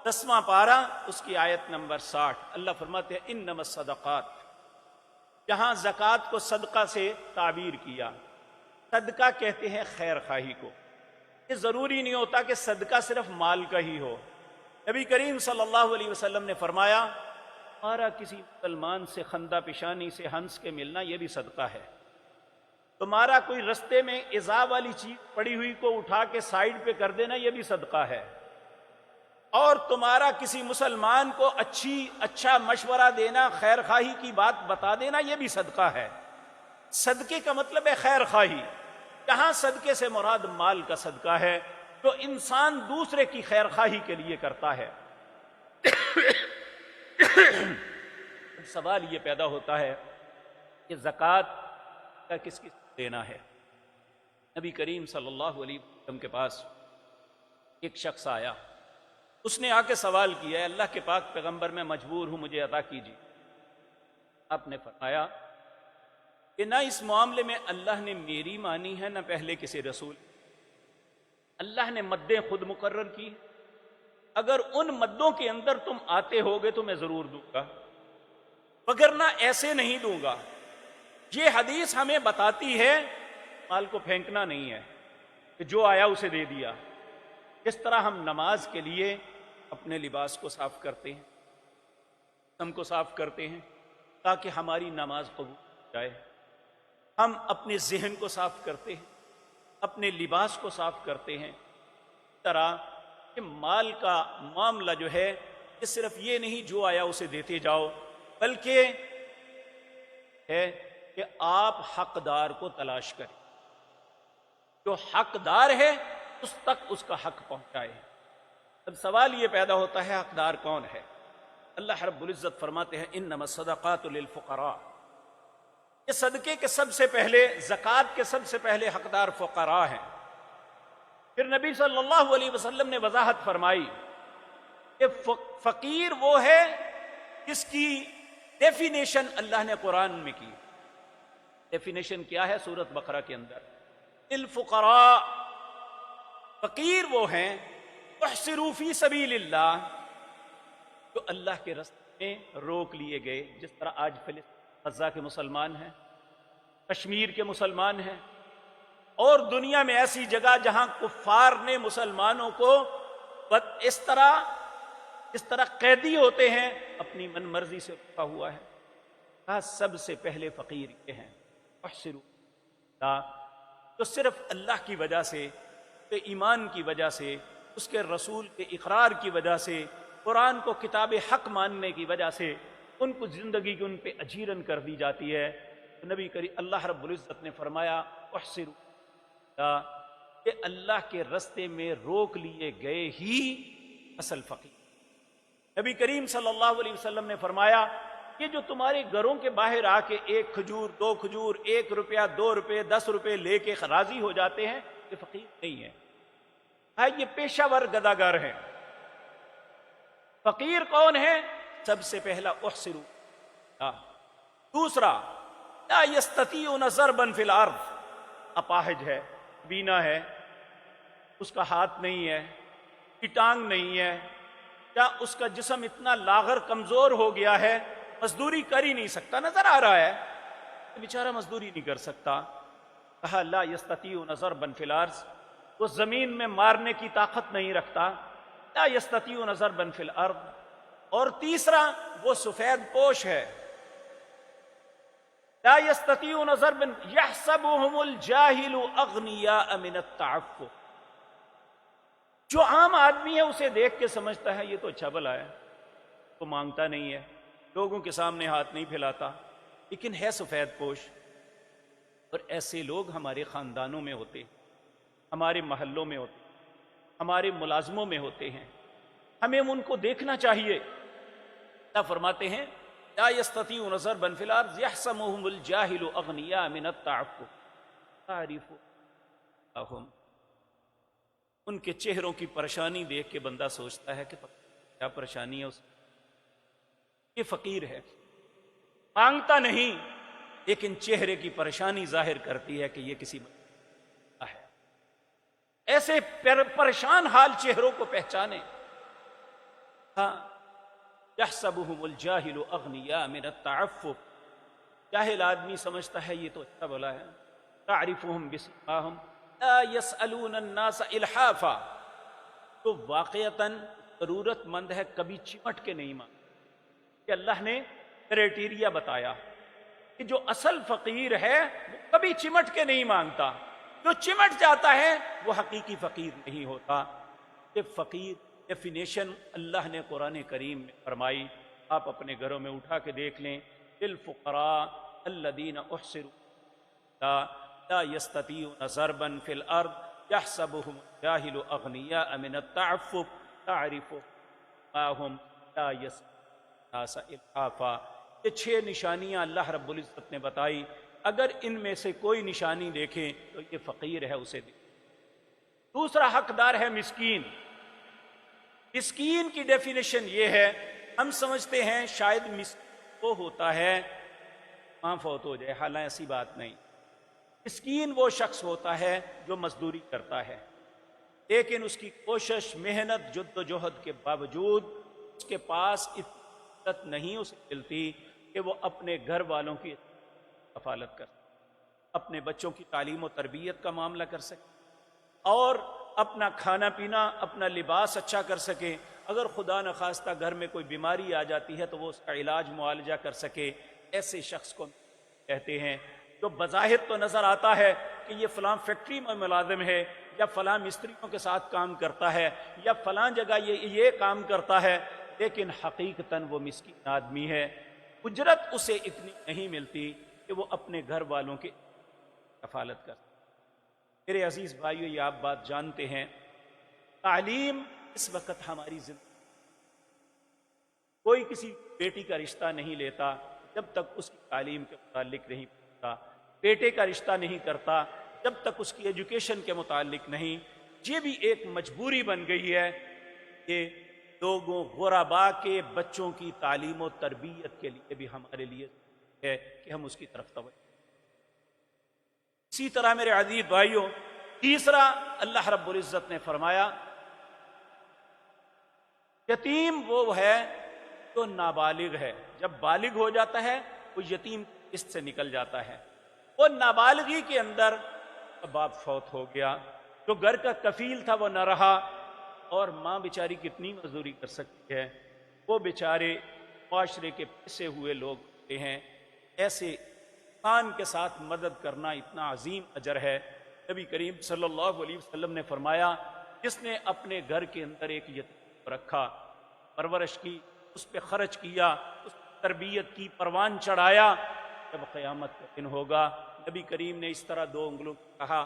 10واں پارہ، اس کی آیت نمبر 60، اللہ فرماتے ہیں انما الصدقات، جہاں زکوٰۃ کو صدقہ سے تعبیر کیا۔ صدقہ کہتے ہیں خیر خواہی کو، یہ ضروری نہیں ہوتا کہ صدقہ صرف مال کا ہی ہو۔ نبی کریم صلی اللہ علیہ وسلم نے فرمایا تمہارا کسی مسلمان سے خندہ پیشانی سے ہنس کے ملنا یہ بھی صدقہ ہے، تمہارا کوئی رستے میں ایذا والی چیز پڑی ہوئی کو اٹھا کے سائیڈ پہ کر دینا یہ بھی صدقہ ہے، اور تمہارا کسی مسلمان کو اچھا مشورہ دینا، خیر خواہی کی بات بتا دینا یہ بھی صدقہ ہے۔ صدقے کا مطلب ہے خیر خواہی۔ جہاں صدقے سے مراد مال کا صدقہ ہے تو انسان دوسرے کی خیر خواہی کے لیے کرتا ہے۔ سوال یہ پیدا ہوتا ہے کہ زکوٰۃ کا کس دینا ہے؟ نبی کریم صلی اللہ علیہ وسلم کے پاس ایک شخص آیا، اس نے آ کے سوال کیا، اللہ کے پاک پیغمبر میں مجبور ہوں، مجھے عطا کیجیے۔ آپ نے فرمایا کہ نہ اس معاملے میں اللہ نے میری مانی ہے نہ پہلے کسی رسول، اللہ نے مدیں خود مقرر کی، اگر ان مدوں کے اندر تم آتے ہوگے تو میں ضرور دوں گا، وگرنہ ایسے نہیں دوں گا۔ یہ حدیث ہمیں بتاتی ہے مال کو پھینکنا نہیں ہے کہ جو آیا اسے دے دیا۔ اس طرح ہم نماز کے لیے اپنے لباس کو صاف کرتے ہیں، ہم کو صاف کرتے ہیں تاکہ ہماری نماز قبول ہو جائے، ہم اپنے ذہن کو صاف کرتے ہیں، اپنے لباس کو صاف کرتے ہیں۔ اس طرح کہ مال کا معاملہ جو ہے کہ صرف یہ نہیں جو آیا اسے دیتے جاؤ، بلکہ ہے کہ آپ حقدار کو تلاش کریں، جو حقدار ہے اس تک اس کا حق پہنچائے۔ اب سوال یہ پیدا ہوتا ہے حقدار کون ہے؟ اللہ رب العزت فرماتے ہیں انما الصدقات للفقراء، یہ صدقے کے سب سے پہلے، زکوٰۃ کے سب سے پہلے حقدار فقراء ہیں۔ پھر نبی صلی اللہ علیہ وسلم نے وضاحت فرمائی کہ فقیر وہ ہے جس کی ڈیفینیشن اللہ نے قرآن میں کی۔ ڈیفینیشن کیا ہے؟ سورۃ بقرہ کے اندر الفقراء، فقیر وہ ہیں احصروا فی سبیل اللہ، جو اللہ کے راستے میں روک لیے گئے، جس طرح آج فلسطین غزہ کے مسلمان ہیں، کشمیر کے مسلمان ہیں، اور دنیا میں ایسی جگہ جہاں کفار نے مسلمانوں کو اس طرح قیدی ہوتے ہیں اپنی من مرضی سے رکھا ہوا ہے۔ کہا سب سے پہلے فقیر یہ ہیں احصروا، تو صرف اللہ کی وجہ سے، ایمان کی وجہ سے، اس کے رسول کے اقرار کی وجہ سے، قرآن کو کتاب حق ماننے کی وجہ سے ان کو زندگی کی ان پہ اجیرن کر دی جاتی ہے۔ تو نبی کریم اللہ رب العزت نے فرمایا احصروا، کہ اللہ کے رستے میں روک لیے گئے ہی اصل فقیر۔ نبی کریم صلی اللہ علیہ وسلم نے فرمایا کہ جو تمہارے گھروں کے باہر آ کے 1 کھجور 2 کھجور 1 روپیہ 2 روپے 10 روپے لے کے راضی ہو جاتے ہیں، یہ فقیر نہیں ہے، یہ پیشہ ور گداگر ہیں۔ فقیر کون ہے؟ سب سے پہلا احسرو، دوسرا لا یستطیعون ضربا فی الارض، اپاہج ہے، بینا ہے، اس کا ہاتھ نہیں ہے، کی ٹانگ نہیں ہے، یا اس کا جسم اتنا لاغر کمزور ہو گیا ہے مزدوری کر ہی نہیں سکتا، نظر آ رہا ہے بیچارہ مزدوری نہیں کر سکتا۔ کہا لا یستطیعون ضربا فی الارض، وہ زمین میں مارنے کی طاقت نہیں رکھتا، لا یستطیعون ضربا فی الارض۔ اور تیسرا وہ سفید پوش ہے، لا یستطیعون ضربا یحسبهم الجاہل اغنیاء من التعفف، جو عام آدمی ہے اسے دیکھ کے سمجھتا ہے یہ تو اچھا بھلا ہے، تو مانگتا نہیں ہے، لوگوں کے سامنے ہاتھ نہیں پھیلاتا، لیکن ہے سفید پوش۔ اور ایسے لوگ ہمارے خاندانوں میں ہوتے ہیں، ہمارے محلوں میں ہوتے ہیں، ہمارے ملازموں میں ہوتے ہیں، ہمیں ان کو دیکھنا چاہیے۔ اللہ فرماتے ہیں لا یستطیعون ضربا فی الارض یحسبهم الجاہل اغنیاء من التعفف تعرفهم، ان کے چہروں کی پریشانی دیکھ کے بندہ سوچتا ہے کہ کیا پریشانی ہے اس، یہ فقیر ہے، مانگتا نہیں، لیکن چہرے کی پریشانی ظاہر کرتی ہے کہ یہ کسی ہے۔ ایسے پریشان حال چہروں کو پہچانے۔ ہاں، یحسبهم الجاہل اغنیاء من التعفف، جاہل آدمی سمجھتا ہے یہ تو اچھا بھلا ہے، تعرفهم بسیماہم لا یسألون الناس الحافا، تو واقعتاً ضرورت مند ہے کبھی چمٹ کے نہیں مانگتا، کہ اللہ نے کرائٹیریا بتایا کہ جو اصل فقیر ہے وہ کبھی چمٹ کے نہیں مانگتا، جو چمٹ جاتا ہے وہ حقیقی فقیر نہیں ہوتا۔ کہ فقیر ڈیفینیشن اللہ نے قرآن کریم میں فرمائی، آپ اپنے گھروں میں اٹھا کے دیکھ لیں، للفقراء الذین احصروا لا یستطیعون ضربا فی الارض یحسبهم الجاہل اغنیاء من التعفف تعرفهم لا یسألون الناس الحافا۔ یہ 6 نشانیاں اللہ رب العزت نے بتائی، اگر ان میں سے کوئی نشانی دیکھیں تو یہ فقیر ہے، اسے دیکھیں۔ دوسرا حقدار ہے مسکین۔ مسکین کی ڈیفینیشن یہ ہے، ہم سمجھتے ہیں شاید مسکین وہ ہوتا ہے وہاں فوت ہو جائے، حالانکہ ایسی بات نہیں۔ مسکین وہ شخص ہوتا ہے جو مزدوری کرتا ہے، لیکن اس کی کوشش، محنت، جد و جہد کے باوجود اس کے پاس عزت نہیں اسے ملتی کہ وہ اپنے گھر والوں کی کفالت کر سکے، اپنے بچوں کی تعلیم و تربیت کا معاملہ کر سکے، اور اپنا کھانا پینا، اپنا لباس اچھا کر سکے۔ اگر خدا نخواستہ گھر میں کوئی بیماری آ جاتی ہے تو وہ اس کا علاج معالجہ کر سکے۔ ایسے شخص کو کہتے ہیں جو بظاہر تو نظر آتا ہے کہ یہ فلاں فیکٹری میں ملازم ہے، یا فلاں مستریوں کے ساتھ کام کرتا ہے، یا فلاں جگہ یہ کام کرتا ہے، لیکن حقیقتاً وہ مسکین آدمی ہے، اجرت اسے اتنی نہیں ملتی کہ وہ اپنے گھر والوں کی کفالت کر سکے۔ میرے عزیز بھائیو، یہ آپ بات جانتے ہیں، تعلیم اس وقت ہماری زندگی، کوئی کسی بیٹی کا رشتہ نہیں لیتا جب تک اس کی تعلیم کے متعلق نہیں پوچھتا، بیٹے کا رشتہ نہیں کرتا جب تک اس کی ایجوکیشن کے متعلق نہیں۔ یہ بھی ایک مجبوری بن گئی ہے کہ لوگوں، غرباء کے بچوں کی تعلیم و تربیت کے لیے بھی ہمارے لیے ہے کہ ہم اس کی طرف توجہ۔ اسی طرح میرے عزیز بھائیوں، تیسرا اللہ رب العزت نے فرمایا یتیم وہ ہے جو نابالغ ہے، جب بالغ ہو جاتا ہے وہ یتیم اس سے نکل جاتا ہے۔ وہ نابالغی کے اندر باپ فوت ہو گیا، جو گھر کا کفیل تھا وہ نہ رہا، اور ماں بیچاری کتنی مزدوری کر سکتی ہے، وہ بیچارے معاشرے کے پسے ہوئے لوگ ہوتے ہیں۔ ایسے انسان کے ساتھ مدد کرنا اتنا عظیم اجر ہے۔ نبی کریم صلی اللہ علیہ وسلم نے فرمایا، جس نے اپنے گھر کے اندر ایک یتیم رکھا، پرورش کی، اس پہ خرچ کیا، اس کی تربیت کی، پروان چڑھایا، جب قیامت کا دن ہوگا، نبی کریم نے اس طرح 2 انگلوں کہا،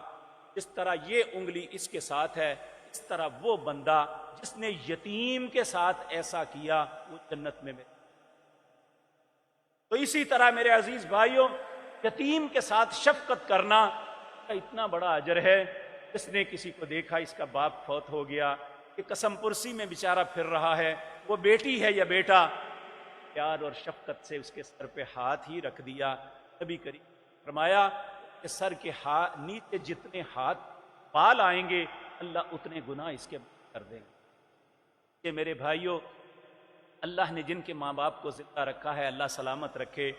اس طرح یہ انگلی اس کے ساتھ ہے، اس طرح وہ بندہ جس نے یتیم کے ساتھ ایسا کیا وہ جنت میں ملے۔ تو اسی طرح میرے عزیز بھائیوں، یتیم کے ساتھ شفقت کرنا کا اتنا بڑا اجر ہے۔ جس نے کسی کو دیکھا اس کا باپ فوت ہو گیا، کہ قسم پرسی میں بیچارہ پھر رہا ہے، وہ بیٹی ہے یا بیٹا، پیار اور شفقت سے اس کے سر پہ ہاتھ ہی رکھ دیا. نبی کریم فرمایا کہ سر کے نیچے جتنے ہاتھ بال آئیں گے اللہ اتنے گناہ اس کے کر دیں گے. کہ میرے بھائیوں، اللہ نے جن کے ماں باپ کو زندہ رکھا ہے اللہ سلامت رکھے.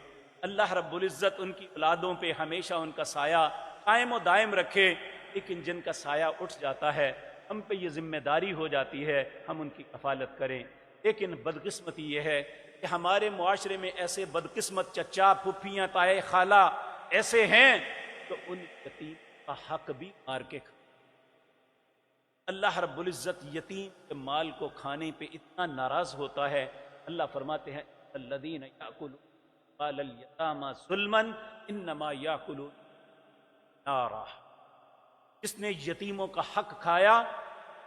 اللہ رب العزت ان کی اولادوں پہ ہمیشہ ان کا سایہ قائم و دائم رکھے. لیکن جن کا سایہ اٹھ جاتا ہے ہم پہ یہ ذمہ داری ہو جاتی ہے ہم ان کی کفالت کریں. لیکن بدقسمتی یہ ہے کہ ہمارے معاشرے میں ایسے بدقسمت چچا پھپھیاں تائے خالہ ایسے ہیں تو ان یتیم کا حق بھی مار کے کھا. اللہ رب العزت یتیم کے مال کو کھانے پہ اتنا ناراض ہوتا ہے. اللہ فرماتے ہیں الذین یاکلون مال الیتامی ظلما انما یاکلون نارا. جس نے یتیموں کا حق کھایا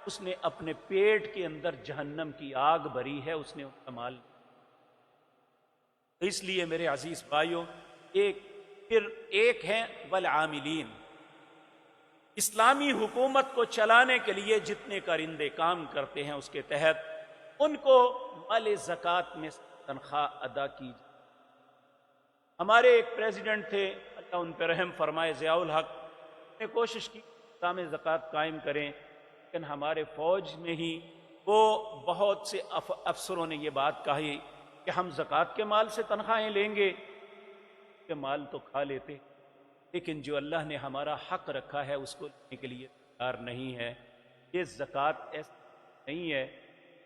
اس نے اپنے پیٹ کے اندر جہنم کی آگ بھری ہے، اس نے ان کا مال. اس لیے میرے عزیز بھائیوں، ایک ہیں والعاملین. اسلامی حکومت کو چلانے کے لیے جتنے کارندے کام کرتے ہیں اس کے تحت ان کو مال زکوٰۃ میں تنخواہ ادا کی جائے. ہمارے ایک پریزیڈنٹ تھے اللہ ان پہ رحم فرمائے، ضیاء الحق نے کوشش کی نظام زکوٰۃ قائم کریں، لیکن ہمارے فوج میں ہی وہ بہت سے افسروں نے یہ بات کہی کہ ہم زکوٰۃ کے مال سے تنخواہیں لیں گے، کہ مال تو کھا لیتے لیکن جو اللہ نے ہمارا حق رکھا ہے اس کو لینے کے لیے تیار نہیں ہے. یہ زکوٰۃ ایسا نہیں ہے.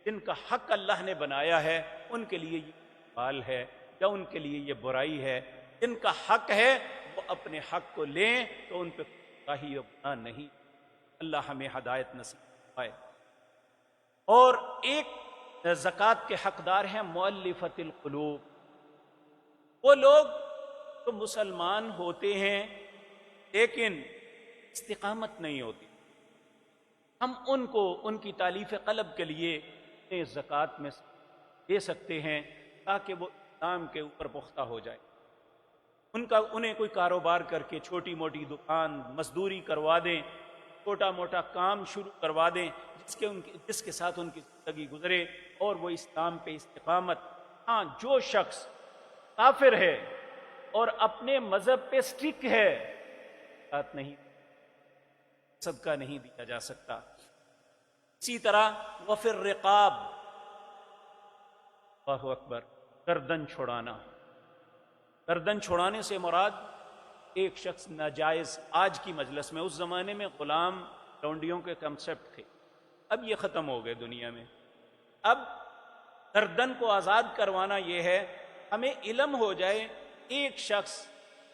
جن کا حق اللہ نے بنایا ہے ان کے لیے یہ مال ہے یا ان کے لیے یہ برائی ہے. جن کا حق ہے وہ اپنے حق کو لیں تو ان پہ کوئی گناہ نہیں. اللہ ہمیں ہدایت نصیب فرمائے. اور ایک زکوٰۃ کے حقدار ہیں مؤلفۃ القلوب. وہ لوگ تو مسلمان ہوتے ہیں لیکن استقامت نہیں ہوتی. ہم ان کو ان کی تالیف قلب کے لیے زکوٰۃ میں دے سکتے ہیں تاکہ وہ اسلام کے اوپر پختہ ہو جائے. انہیں کوئی کاروبار کر کے چھوٹی موٹی دکان مزدوری کروا دیں، چھوٹا موٹا کام شروع کروا دیں جس کے ساتھ ان کی زندگی گزرے اور وہ اسلام پہ استقامت. ہاں، جو شخص کافر ہے اور اپنے مذہب پہ سٹرک ہے بات نہیں، صدقہ نہیں دیا جا سکتا. اسی طرح وفی الرقاب، اللہ اکبر، گردن چھڑانا. گردن چھڑانے سے مراد ایک شخص ناجائز، آج کی مجلس میں، اس زمانے میں غلام لونڈیوں کے کنسپٹ تھے، اب یہ ختم ہو گئے دنیا میں. اب گردن کو آزاد کروانا یہ ہے ہمیں علم ہو جائے ایک شخص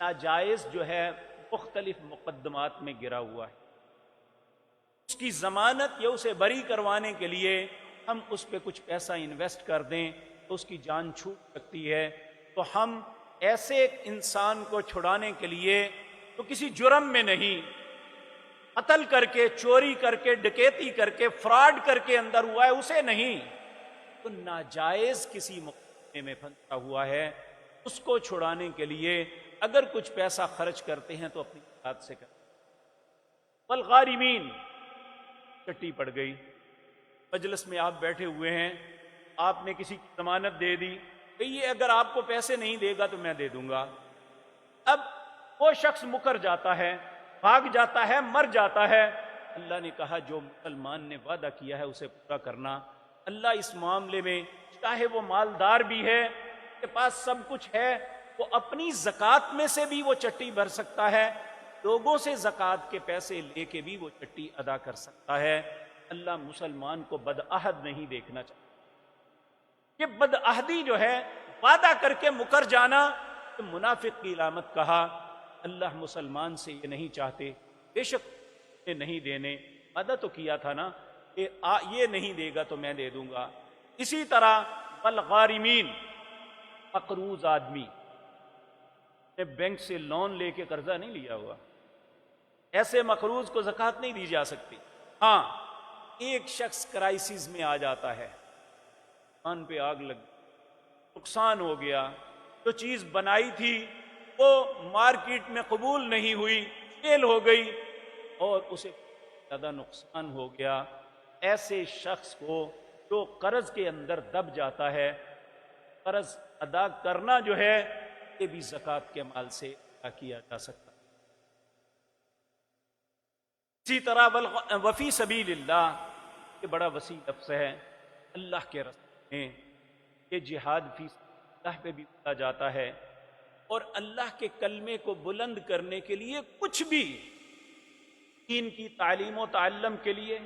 ناجائز جو ہے مختلف مقدمات میں گرا ہوا ہے، اس کی ضمانت یا اسے بری کروانے کے لیے ہم اس پہ کچھ پیسہ انویسٹ کر دیں تو اس کی جان چھوٹ سکتی ہے. تو ہم ایسے انسان کو چھڑانے کے لیے تو کسی جرم میں نہیں، قتل کر کے، چوری کر کے، ڈکیتی کر کے، فراڈ کر کے اندر ہوا ہے اسے نہیں، تو ناجائز کسی مقدمے میں پھنسا ہوا ہے اس کو چھڑانے کے لیے اگر کچھ پیسہ خرچ کرتے ہیں تو اپنی ذات سے کریں. والغارمین، چٹی پڑ گئی، مجلس میں آپ بیٹھے ہوئے ہیں، آپ نے کسی کی ضمانت دے دی کہ یہ اگر آپ کو پیسے نہیں دے گا تو میں دے دوں گا. اب وہ شخص مکر جاتا ہے، بھاگ جاتا ہے، مر جاتا ہے. اللہ نے کہا جو مسلمان نے وعدہ کیا ہے اسے پورا کرنا. اللہ اس معاملے میں چاہے وہ مالدار بھی ہے، اس کے پاس سب کچھ ہے، وہ اپنی زکوٰۃ میں سے بھی وہ چٹی بھر سکتا ہے، لوگوں سے زکوٰۃ کے پیسے لے کے بھی وہ چٹی ادا کر سکتا ہے. اللہ مسلمان کو بدعہد نہیں دیکھنا چاہتا. یہ بدعہدی جو ہے، وعدہ کر کے مکر جانا، کہ منافق کی علامت کہا. اللہ مسلمان سے یہ نہیں چاہتے. بے شک یہ نہیں دینے، وعدہ تو کیا تھا نا کہ یہ نہیں دے گا تو میں دے دوں گا. اسی طرح والغارمین، مقروض آدمی نے بینک سے لون لے کے قرضہ نہیں لیا ہوا، ایسے مقروض کو زکوٰۃ نہیں دی جا سکتی. ہاں، ایک شخص کرائسس میں آ جاتا ہے، دکان پہ آگ لگ، نقصان ہو گیا، جو چیز بنائی تھی وہ مارکیٹ میں قبول نہیں ہوئی، فیل ہو گئی اور اسے زیادہ نقصان ہو گیا. ایسے شخص کو جو قرض کے اندر دب جاتا ہے قرض ادا کرنا جو ہے یہ بھی زکوٰۃ کے مال سے ادا کیا جا سکتا ہے۔ اسی طرح وفی سبیل اللہ، یہ بڑا وسیع لفظ ہے، اللہ کے راستے میں یہ جہاد فی سبیل اللہ پہ بھی کیا جاتا ہے، اور اللہ کے کلمے کو بلند کرنے کے لیے کچھ بھی، دین کی تعلیم و تعلم کے لیے،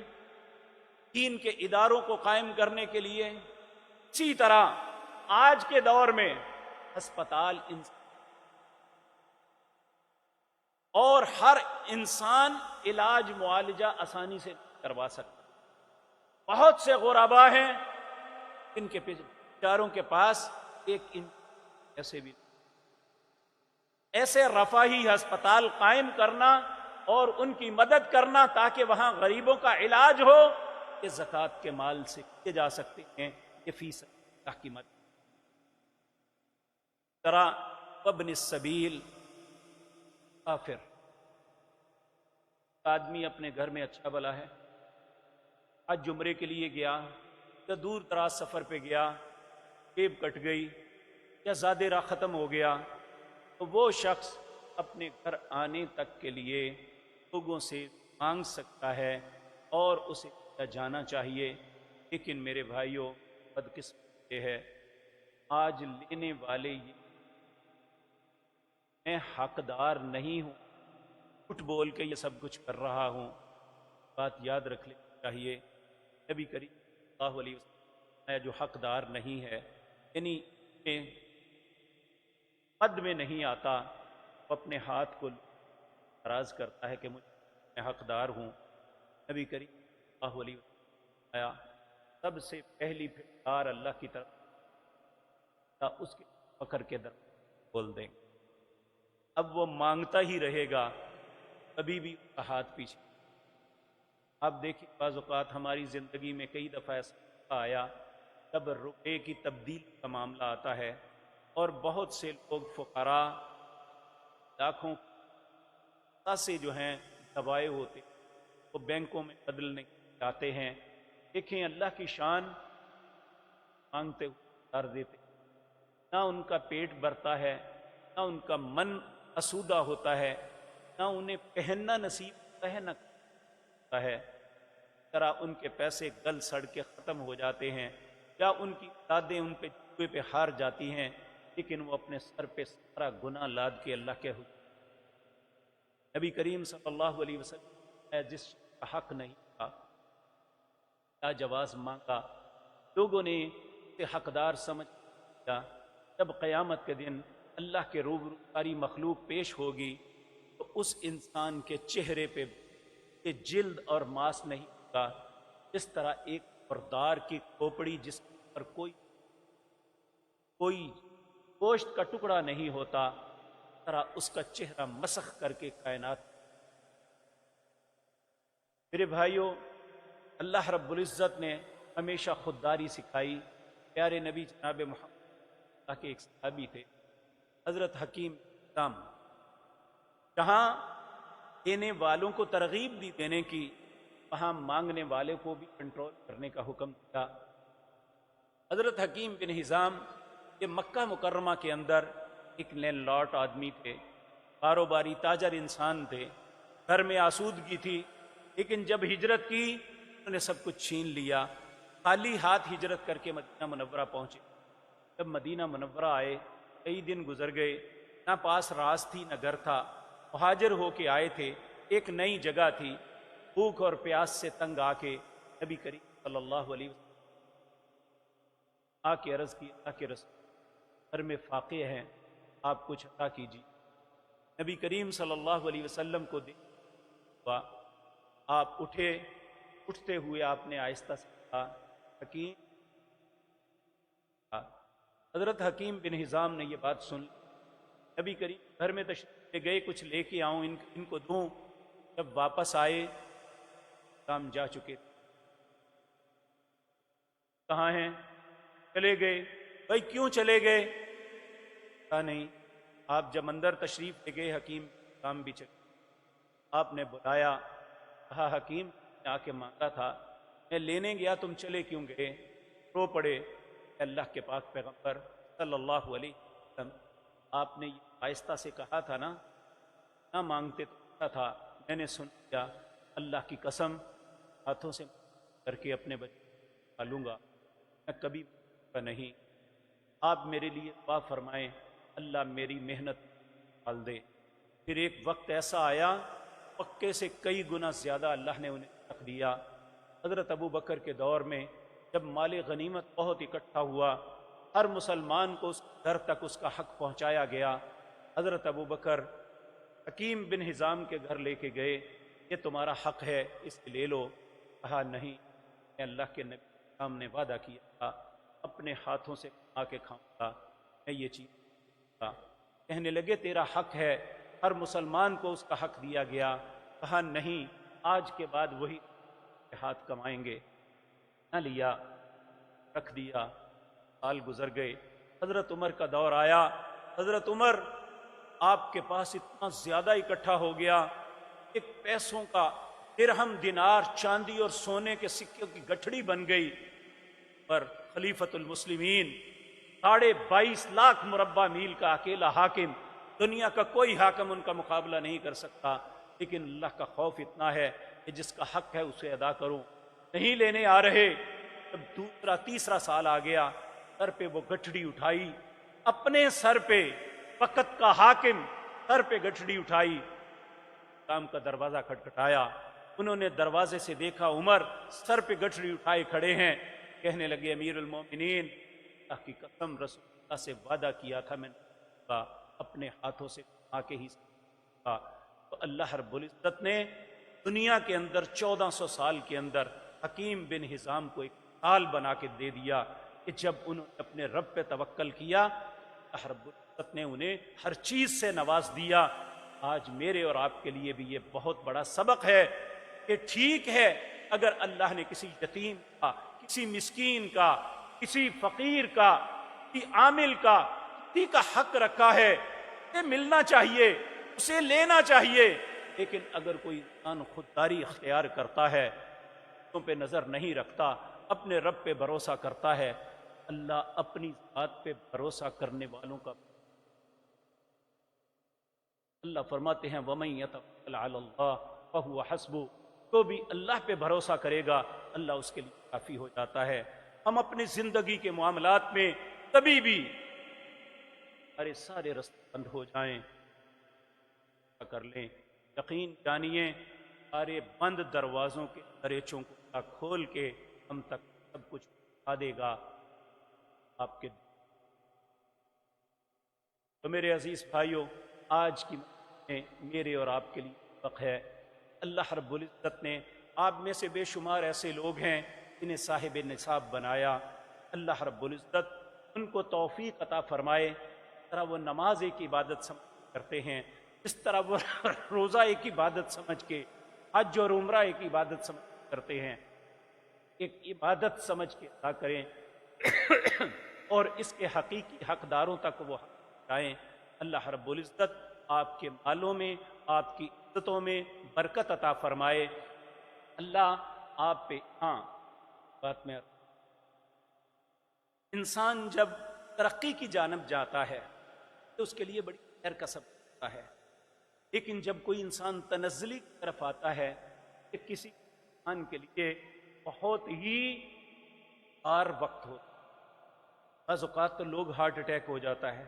دین کے اداروں کو قائم کرنے کے لیے۔ اسی طرح آج کے دور میں ہسپتال اور ہر انسان علاج معالجہ آسانی سے کروا سکتا۔ بہت سے غربا ہیں ان کے بیچاروں کے پاس ایسے بھی ایسے رفاہی ہسپتال قائم کرنا اور ان کی مدد کرنا تاکہ وہاں غریبوں کا علاج ہو، یہ زکوٰۃ کے مال سے کیے جا سکتے ہیں، یہ فی سبیل اللہ کی مدد۔ طرح ابن السبیل، کافر آدمی اپنے گھر میں اچھا بلا ہے، آج عمرے کے لیے گیا یا دور دراز سفر پہ گیا، جیب کٹ گئی یا زیادہ راہ ختم ہو گیا، تو وہ شخص اپنے گھر آنے تک کے لیے لوگوں سے مانگ سکتا ہے اور اسے جانا چاہیے۔ لیکن میرے بھائیوں، بدقسمتی یہ ہے آج لینے والے میں حقدار نہیں ہوں، جھوٹ بول کے یہ سب کچھ کر رہا ہوں۔ بات یاد رکھ لینی چاہیے، نبی کریم صلی اللہ علیہ وسلم جو حقدار نہیں ہے، یعنی حد میں نہیں آتا، وہ اپنے ہاتھ کو دراز کرتا ہے کہ میں حقدار ہوں۔ نبی کریم صلی اللہ علیہ وسلم آیا، سب سے پہلی پھٹکار اللہ کی طرف، اس کے پکڑ کے در بول دیں۔ اب وہ مانگتا ہی رہے گا، کبھی بھی اس کا ہاتھ پیچھے۔ آپ دیکھیں بعض اوقات ہماری زندگی میں کئی دفعہ ایسا آیا جب روپے کی تبدیلی کا معاملہ آتا ہے اور بہت سے لوگ فقراء لاکھوں سے جو ہیں دبائے ہوتے، وہ بینکوں میں بدلنے جاتے ہیں۔ دیکھیں اللہ کی شان، مانگتے ہوئے اتار دیتے، نہ ان کا پیٹ بھرتا ہے، نہ ان کا من اسودہ ہوتا ہے، نہ انہیں پہننا نصیب ہوتا ہے، نہ ہوتا ہے۔ طرح ان کے پیسے گل سڑ کے ختم ہو جاتے ہیں، یا ان کی اولادیں ان پہ جوئے پہ ہار جاتی ہیں، لیکن وہ اپنے سر پہ سارا گناہ لاد کے اللہ کے حکم۔ نبی کریم صلی اللہ علیہ وسلم نے جس کا حق نہیں تھا کیا جواز مانگا، لوگوں نے اسے حقدار سمجھ لیا۔ جب قیامت کے دن اللہ کے روبرو ساری مخلوق پیش ہوگی تو اس انسان کے چہرے پہ یہ جلد اور ماس نہیں ہوگا، اس طرح ایک مردار کی کھوپڑی جس پر کوئی گوشت کا ٹکڑا نہیں ہوتا، اس طرح اس کا چہرہ مسخ کر کے کائنات۔ میرے بھائیوں، اللہ رب العزت نے ہمیشہ خودداری سکھائی۔ پیارے نبی جناب محمد اللہ کے ایک صحابی تھے حضرت حکیم ہزام، جہاں دینے والوں کو ترغیب دی دینے کی، وہاں مانگنے والے کو بھی کنٹرول کرنے کا حکم دیا۔ حضرت حکیم بن ہزام یہ مکہ مکرمہ کے اندر ایک لینڈ لاٹ آدمی تھے، کاروباری تاجر انسان تھے، گھر میں آسودگی تھی، لیکن جب ہجرت کی انہوں نے سب کچھ چھین لیا، خالی ہاتھ ہجرت کر کے مدینہ منورہ پہنچے۔ جب مدینہ منورہ آئے، کئی دن گزر گئے، نہ پاس راز تھی نہ گھر تھا، مہاجر ہو کے آئے تھے، ایک نئی جگہ تھی، بھوک اور پیاس سے تنگ آ کے نبی کریم صلی اللہ علیہ وسلم آ کے عرض کی، اللہ کے رسول گھر میں فاقے ہیں، آپ کچھ عطا کیجیے۔ نبی کریم صلی اللہ علیہ وسلم کو دیکھا، آپ اٹھے، اٹھتے ہوئے آپ نے آہستہ سے کہا، حکیم۔ حضرت حکیم بن ہزام نے یہ بات سن لی، نبی کریم گھر میں تشریف لے گئے، کچھ لے کے آؤں ان کو دوں۔ جب واپس آئے، کام جا چکے تھے۔ کہاں ہیں؟ چلے گئے۔ بھائی کیوں چلے گئے؟ کہا نہیں، آپ جب اندر تشریف لے گئے حکیم کام بھی چلے۔ آپ نے بلایا، کہا حکیم آ کے مانگا تھا، میں لینے گیا، تم چلے کیوں گئے؟ رو پڑے، اللہ کے پاک پیغمبر صلی اللہ علیہ وسلم آپ نے یہ آہستہ سے کہا تھا نا، نہ مانگتے تو کیا تھا، میں نے سن لیا، اللہ کی قسم ہاتھوں سے کر کے اپنے بچے پالوں گا، میں کبھی نہیں۔ آپ میرے لیے دعا فرمائیں، اللہ میری محنت پال دے۔ پھر ایک وقت ایسا آیا پکے سے کئی گنا زیادہ اللہ نے انہیں رکھ دیا۔ حضرت ابو بکر کے دور میں جب مال غنیمت بہت اکٹھا ہوا، ہر مسلمان کو اس گھر تک اس کا حق پہنچایا گیا۔ حضرت ابو بکر حکیم بن حزام کے گھر لے کے گئے، یہ تمہارا حق ہے، اس لے لو۔ کہا نہیں، میں اللہ کے نبی کے سامنے وعدہ کیا تھا اپنے ہاتھوں سے کھا کے کھاؤں گا، میں یہ چیز کا۔ کہنے لگے تیرا حق ہے، ہر مسلمان کو اس کا حق دیا گیا۔ کہا نہیں، آج کے بعد وہی ہاتھ کمائیں گے۔ نہ لیا، رکھ دیا۔ سال گزر گئے، حضرت عمر کا دور آیا۔ حضرت عمر آپ کے پاس اتنا زیادہ اکٹھا ہو گیا، ایک پیسوں کا درہم دینار چاندی اور سونے کے سکوں کی گٹھڑی بن گئی۔ پر خلیفۃ المسلمین 22.5 لاکھ مربع میل کا اکیلا حاکم، دنیا کا کوئی حاکم ان کا مقابلہ نہیں کر سکتا، لیکن اللہ کا خوف اتنا ہے کہ جس کا حق ہے اسے ادا کرو۔ نہیں لینے آ رہے، جب دوسرا تیسرا سال آ گیا، سر پہ وہ گٹھڑی اٹھائی، اپنے سر پہ، وقت کا حاکم سر پہ گٹھڑی اٹھائی، کام کا دروازہ کھٹکھٹایا۔ انہوں نے دروازے سے دیکھا عمر سر پہ گٹھڑی اٹھائے کھڑے ہیں۔ کہنے لگے امیر المومنین، اللہ کی قسم رسول اللہ سے وعدہ کیا تھا میں نے اپنے ہاتھوں سے کھا کے ہی کہا۔ تو اللہ رب العزت نے دنیا کے اندر 1400 سال کے اندر حکیم بن حزام کو ایک مثال بنا کے دے دیا کہ جب انہوں نے اپنے رب پہ توکل کیا، اللہ رب العزت نے انہیں ہر چیز سے نواز دیا۔ آج میرے اور آپ کے لیے بھی یہ بہت بڑا سبق ہے کہ ٹھیک ہے اگر اللہ نے کسی یتیم کا، کسی مسکین کا، کسی فقیر کا، کسی عامل کا، کسی کا حق رکھا ہے، یہ ملنا چاہیے، اسے لینا چاہیے، لیکن اگر کوئی انسان خودداری اختیار کرتا ہے، تو پہ نظر نہیں رکھتا، اپنے رب پہ بھروسہ کرتا ہے، اللہ اپنی ذات پہ بھروسہ کرنے والوں کا اللہ فرماتے ہیں وَمَن يَتَوَکَّلْ عَلَى اللَّهِ فَهُوَ حَسْبُهُ، تو بھی اللہ پہ بھروسہ کرے گا اللہ اس کے لیے کافی ہو جاتا ہے۔ ہم اپنی زندگی کے معاملات میں کبھی بھی ہمارے سارے راستے بند ہو جائیں، کر لیں، یقین جانیے سارے بند دروازوں کے دریچوں کو کھول کے ہم تک سب کچھ بتا دے گا آپ کے۔ تو میرے عزیز بھائیوں، آج کی میں میرے اور آپ کے لیے سبق ہے۔ اللہ رب العزت نے آپ میں سے بے شمار ایسے لوگ ہیں جنہیں صاحب نصاب بنایا۔ اللہ رب العزت ان کو توفیق عطا فرمائے، جس طرح وہ نماز ایک عبادت سمجھ کرتے ہیں، اس طرح وہ روزہ ایک عبادت سمجھ کے، حج اور عمرہ ایک عبادت سمجھ کرتے ہیں، ایک عبادت سمجھ کے ادا کریں اور اس کے حقیقی حقداروں تک وہ حق پہنچائیں۔ اللہ رب العزت آپ کے مالوں میں، آپ کی عزتوں میں برکت عطا فرمائے۔ اللہ آپ پہ بات میں انسان جب ترقی کی جانب جاتا ہے تو اس کے لیے بڑی خیر کا سبب ہوتا ہے، لیکن جب کوئی انسان تنزلی کی طرف آتا ہے کہ کسی انسان کے لیے بہت ہی ہار وقت ہوتا ہے، بعض اوقات تو لوگ ہارٹ اٹیک ہو جاتا ہے۔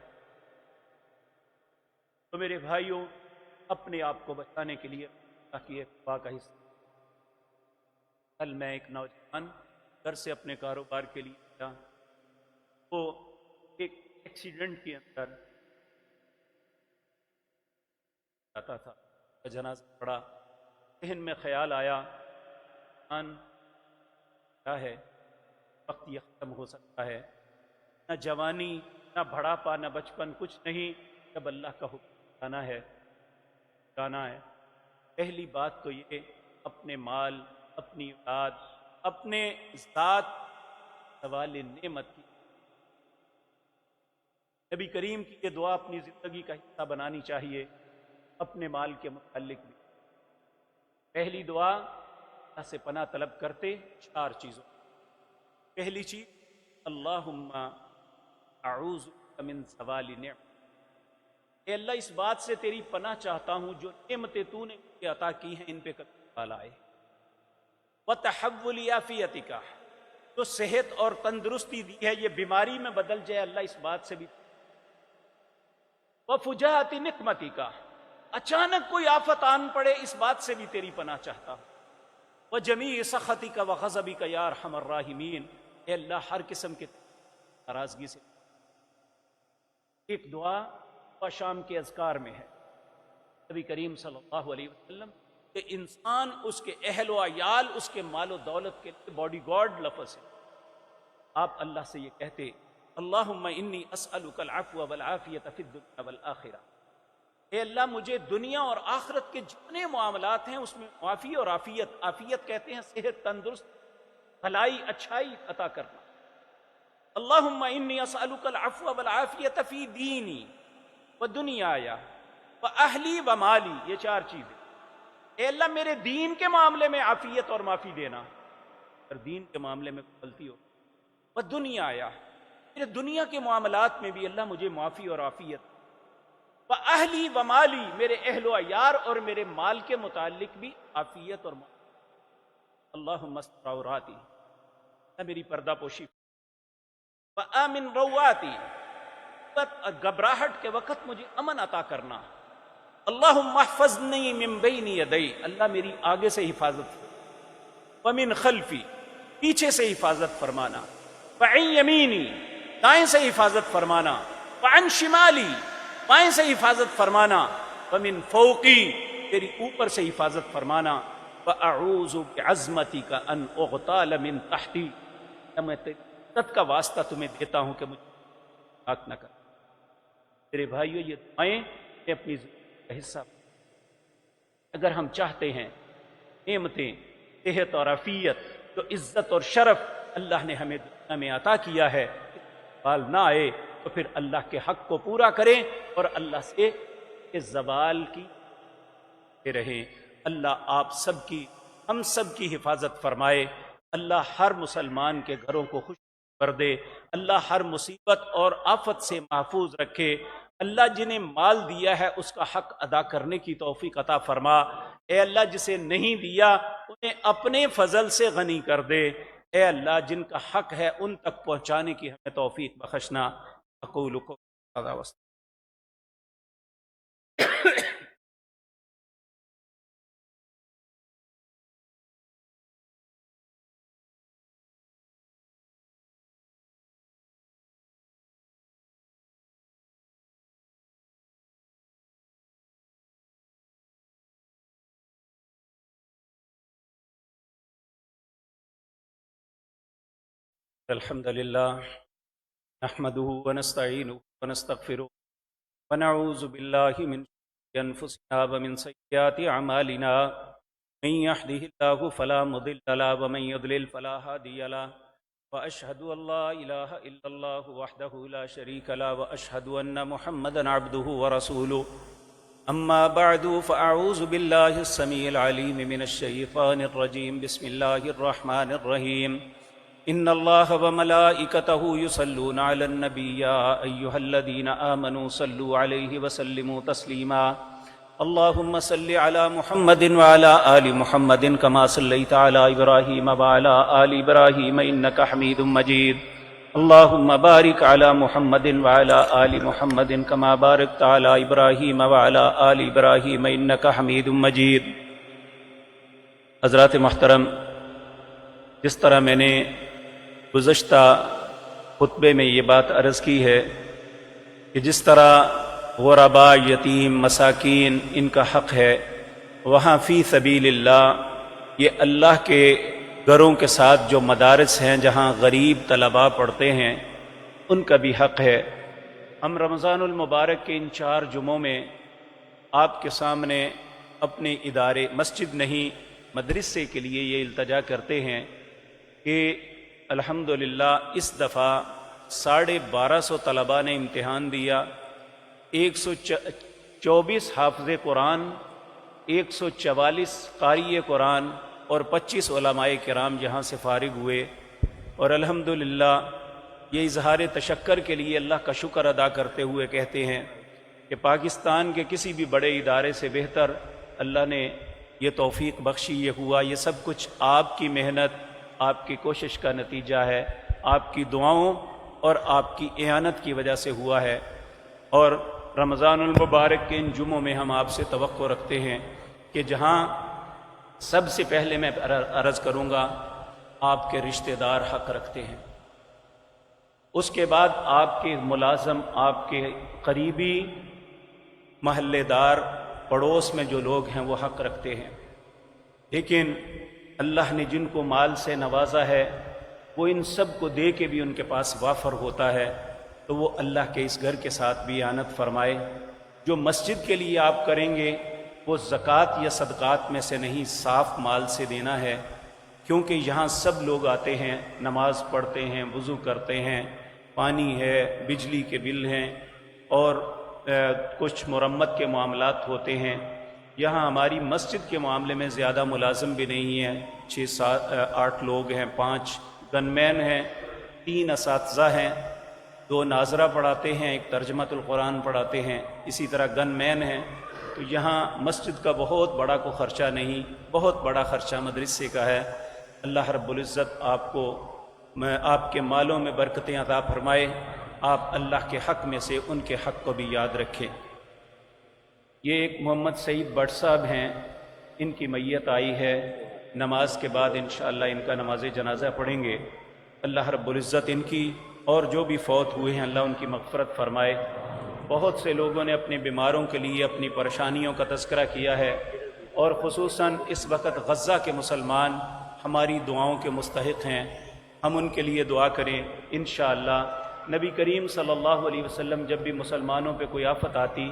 تو میرے بھائیوں، اپنے آپ کو بچانے کے لیے تاکہ ایک دعا کا حصہ، کل میں ایک نوجوان گھر سے اپنے کاروبار کے لیے گیا، وہ ایک ایکسیڈنٹ کے اندر جاتا تھا، جنازہ پڑا، ذہن میں خیال آیا کیا ہے، وقت یہ ختم ہو سکتا ہے، نہ جوانی نہ بڑھاپا نہ بچپن، کچھ نہیں، جب اللہ کا حکم جانا ہے جانا ہے۔ پہلی بات تو یہ اپنے مال، اپنی اولاد، اپنے ذات سوال نعمت کی، نبی کریم کی یہ دعا اپنی زندگی کا حصہ بنانی چاہیے۔ اپنے مال کے متعلق بھی پہلی دعا اللہ سے پناہ طلب کرتے 4 چیزوں۔ پہلی چیز اللہم اعوذ من زوال نعمت، اے اللہ اس بات سے تیری پناہ چاہتا ہوں جو نعمتیں تو نے مجھے عطا کی ہیں ان پہ کبھی زوال آئے، وتحول عافیتک، جو صحت اور تندرستی دی ہے یہ بیماری میں بدل جائے اللہ اس بات سے بھی، وفجاءت نقمتک، اچانک کوئی آفت آن پڑے اس بات سے بھی تیری پناہ چاہتا ہوں، وجمیع سخطک وغضبک یا ارحم الراحمین، اے اللہ ہر قسم کے ناراضگی سے۔ ایک دعا شام کے اذکار میں ہے، نبی کریم صلی اللہ علیہ وسلم کہ انسان اس کے اہل و عیال اس کے مال و دولت کے لیے باڈی گارڈ لفظ ہے، آپ اللہ سے یہ کہتے اللہم انی اسألک العفو والعافیۃ فی الدنیا والآخرہ، اے اللہ مجھے دنیا اور آخرت کے جتنے معاملات ہیں اس میں معافی اور عافیت، عافیت کہتے ہیں صحت، تندرست، بھلائی، اچھائی عطا کرنا، اللہم انی اسألک العفو والعافیۃ فی دینی ودنیای واہلی ومالی، یہ چار چیزیں، اے اللہ میرے دین کے معاملے میں عافیت اور معافی دینا، اگر دین کے معاملے میں غلطی ہو، ودنیای، میرے دنیا کے معاملات میں بھی اللہ مجھے معافی اور عافیت، واہلی ومالی، میرے اہل و عیال اور میرے مال کے متعلق بھی عافیت اور معافی، اللہم استر عوراتی، اے میری پردہ پوشی، وآمن رواتی، گھبراہٹ کے وقت مجھے امن عطا کرنا، اللہم احفظنی من بین یدی، اللہ میری آگے سے حفاظت فرما، ومن خلفی، پیچھے سے حفاظت فرمانا، وعن یمینی، دائیں سے حفاظت فرمانا، وعن شمالی، بائیں سے حفاظت فرمانا، ومن فوقی، میری اوپر سے حفاظت فرمانا، وَأَعُوذُ بِعَظْمَتِكَ أَنْ أُغْتَالَ مِنْ تَحْتِي، میں تیری عزت کا واسطہ تمہیں دیتا ہوں کہ مجھے ہلاک نہ کر۔ میرے بھائیو یہ دعائیں اپنی زندگی کا حصہ، اگر ہم چاہتے ہیں نعمتیں، صحت اور عافیت، جو عزت اور شرف اللہ نے ہمیں دنیا میں عطا کیا ہے زوال نہ آئے، تو پھر اللہ کے حق کو پورا کریں اور اللہ سے زوال کی رہیں۔ اللہ آپ سب کی، ہم سب کی حفاظت فرمائے، اللہ ہر مسلمان کے گھروں کو خوش کر دے، اللہ ہر مصیبت اور آفت سے محفوظ رکھے، اللہ جنہیں مال دیا ہے اس کا حق ادا کرنے کی توفیق عطا فرما، اے اللہ جسے نہیں دیا انہیں اپنے فضل سے غنی کر دے، اے اللہ جن کا حق ہے ان تک پہنچانے کی ہمیں توفیق بخشنا۔ اقول قولی ھذا واستغفر۔ الحمد للہ نحمده ونستعینه ونستغفره ونعوذ باللہ من شرور انفسنا ومن سیئات اعمالنا، من يهده الله فلا مضل له ومن يضلل فلا هادي له، واشهد ان لا اله الا الله وحده لا شريك له، واشهد ان محمدا عبده ورسوله، اما بعد فاعوذ باللہ السمیع العلیم من الشیطان الرجیم، بسم اللہ الرحمن الرحیم، ان اللہ وملائکتہ یصلون علی النبی یا ایہا الذین آمنوا صلوا علیہ وسلموا تسلیما، اللہم صل علی محمد وعلی آل محمد کما صلیت علی ابراہیم وعلی آل ابراہیم انک حمید مجید، اللہم بارک علی محمد وعلی آل محمد کما بارکت علی ابراہیم وعلی آل ابراہیم انک حمید مجید۔ حضرات محترم، جس طرح میں نے گزشتہ خطبے میں یہ بات عرض کی ہے کہ جس طرح غرباء، یتیم، مساکین ان کا حق ہے، وہاں فی سبیل اللہ یہ اللہ کے گھروں کے ساتھ جو مدارس ہیں جہاں غریب طلباء پڑھتے ہیں ان کا بھی حق ہے۔ ہم رمضان المبارک کے ان 4 جمعوں میں آپ کے سامنے اپنے ادارے، مسجد نہیں مدرسے کے لیے یہ التجا کرتے ہیں کہ الحمدللہ اس دفعہ 1250 طلباء نے امتحان دیا، 124 حافظ قرآن، 144 قاری قرآن اور 25 علماء کرام یہاں سے فارغ ہوئے، اور الحمدللہ یہ اظہار تشکر کے لیے اللہ کا شکر ادا کرتے ہوئے کہتے ہیں کہ پاکستان کے کسی بھی بڑے ادارے سے بہتر اللہ نے یہ توفیق بخشی، یہ ہوا، یہ سب کچھ آپ کی محنت، آپ کی کوشش کا نتیجہ ہے، آپ کی دعاؤں اور آپ کی اعانت کی وجہ سے ہوا ہے۔ اور رمضان المبارک کے ان جمعوں میں ہم آپ سے توقع رکھتے ہیں کہ جہاں سب سے پہلے میں عرض کروں گا آپ کے رشتہ دار حق رکھتے ہیں، اس کے بعد آپ کے ملازم، آپ کے قریبی محلے دار، پڑوس میں جو لوگ ہیں وہ حق رکھتے ہیں۔ لیکن اللہ نے جن کو مال سے نوازا ہے وہ ان سب کو دے کے بھی ان کے پاس وافر ہوتا ہے، تو وہ اللہ کے اس گھر کے ساتھ بھی اعانت فرمائے۔ جو مسجد کے لیے آپ کریں گے وہ زکوٰۃ یا صدقات میں سے نہیں، صاف مال سے دینا ہے، کیونکہ یہاں سب لوگ آتے ہیں، نماز پڑھتے ہیں، وضو کرتے ہیں، پانی ہے، بجلی کے بل ہیں اور کچھ مرمت کے معاملات ہوتے ہیں۔ یہاں ہماری مسجد کے معاملے میں زیادہ ملازم بھی نہیں ہیں، 6-8 لوگ ہیں، 5 گن مین ہیں، 3 اساتذہ ہیں، 2 ناظرہ پڑھاتے ہیں، 1 ترجمۃ القرآن پڑھاتے ہیں، اسی طرح گن مین ہیں۔ تو یہاں مسجد کا بہت بڑا کوئی خرچہ نہیں، بہت بڑا خرچہ مدرسے کا ہے۔ اللہ رب العزت آپ کو آپ کے مالوں میں برکتیں عطا فرمائے، آپ اللہ کے حق میں سے ان کے حق کو بھی یاد رکھیں۔ یہ ایک محمد سعید بٹ صاحب ہیں، ان کی میت آئی ہے، نماز کے بعد انشاءاللہ ان کا نماز جنازہ پڑھیں گے۔ اللہ رب العزت ان کی اور جو بھی فوت ہوئے ہیں اللہ ان کی مغفرت فرمائے۔ بہت سے لوگوں نے اپنے بیماروں کے لیے اپنی پریشانیوں کا تذکرہ کیا ہے، اور خصوصاً اس وقت غزہ کے مسلمان ہماری دعاؤں کے مستحق ہیں، ہم ان کے لیے دعا کریں۔ انشاءاللہ نبی کریم صلی اللہ علیہ وسلم جب بھی مسلمانوں پہ کوئی آفت آتی،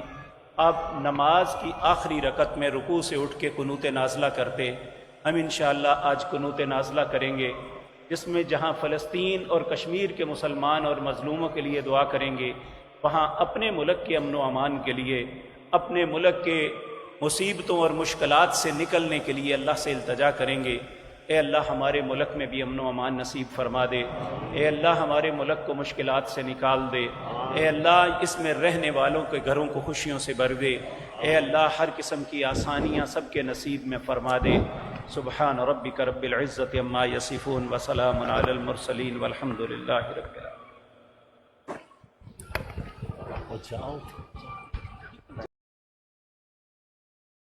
آپ نماز کی آخری رکعت میں رکوع سے اٹھ کے قنوت نازلہ کرتے۔ ہم انشاءاللہ آج قنوت نازلہ کریں گے، جس میں جہاں فلسطین اور کشمیر کے مسلمان اور مظلوموں کے لیے دعا کریں گے، وہاں اپنے ملک کے امن و امان کے لیے، اپنے ملک کے مصیبتوں اور مشکلات سے نکلنے کے لیے اللہ سے التجا کریں گے۔ اے اللہ ہمارے ملک میں بھی امن و امان نصیب فرما دے، اے اللہ ہمارے ملک کو مشکلات سے نکال دے، اے اللہ اس میں رہنے والوں کے گھروں کو خوشیوں سے بھر دے، اے اللہ ہر قسم کی آسانیاں سب کے نصیب میں فرما دے۔ سبحان ربک رب العزت عما یصفون وسلام علی المرسلین والحمد للہ رب العالمین۔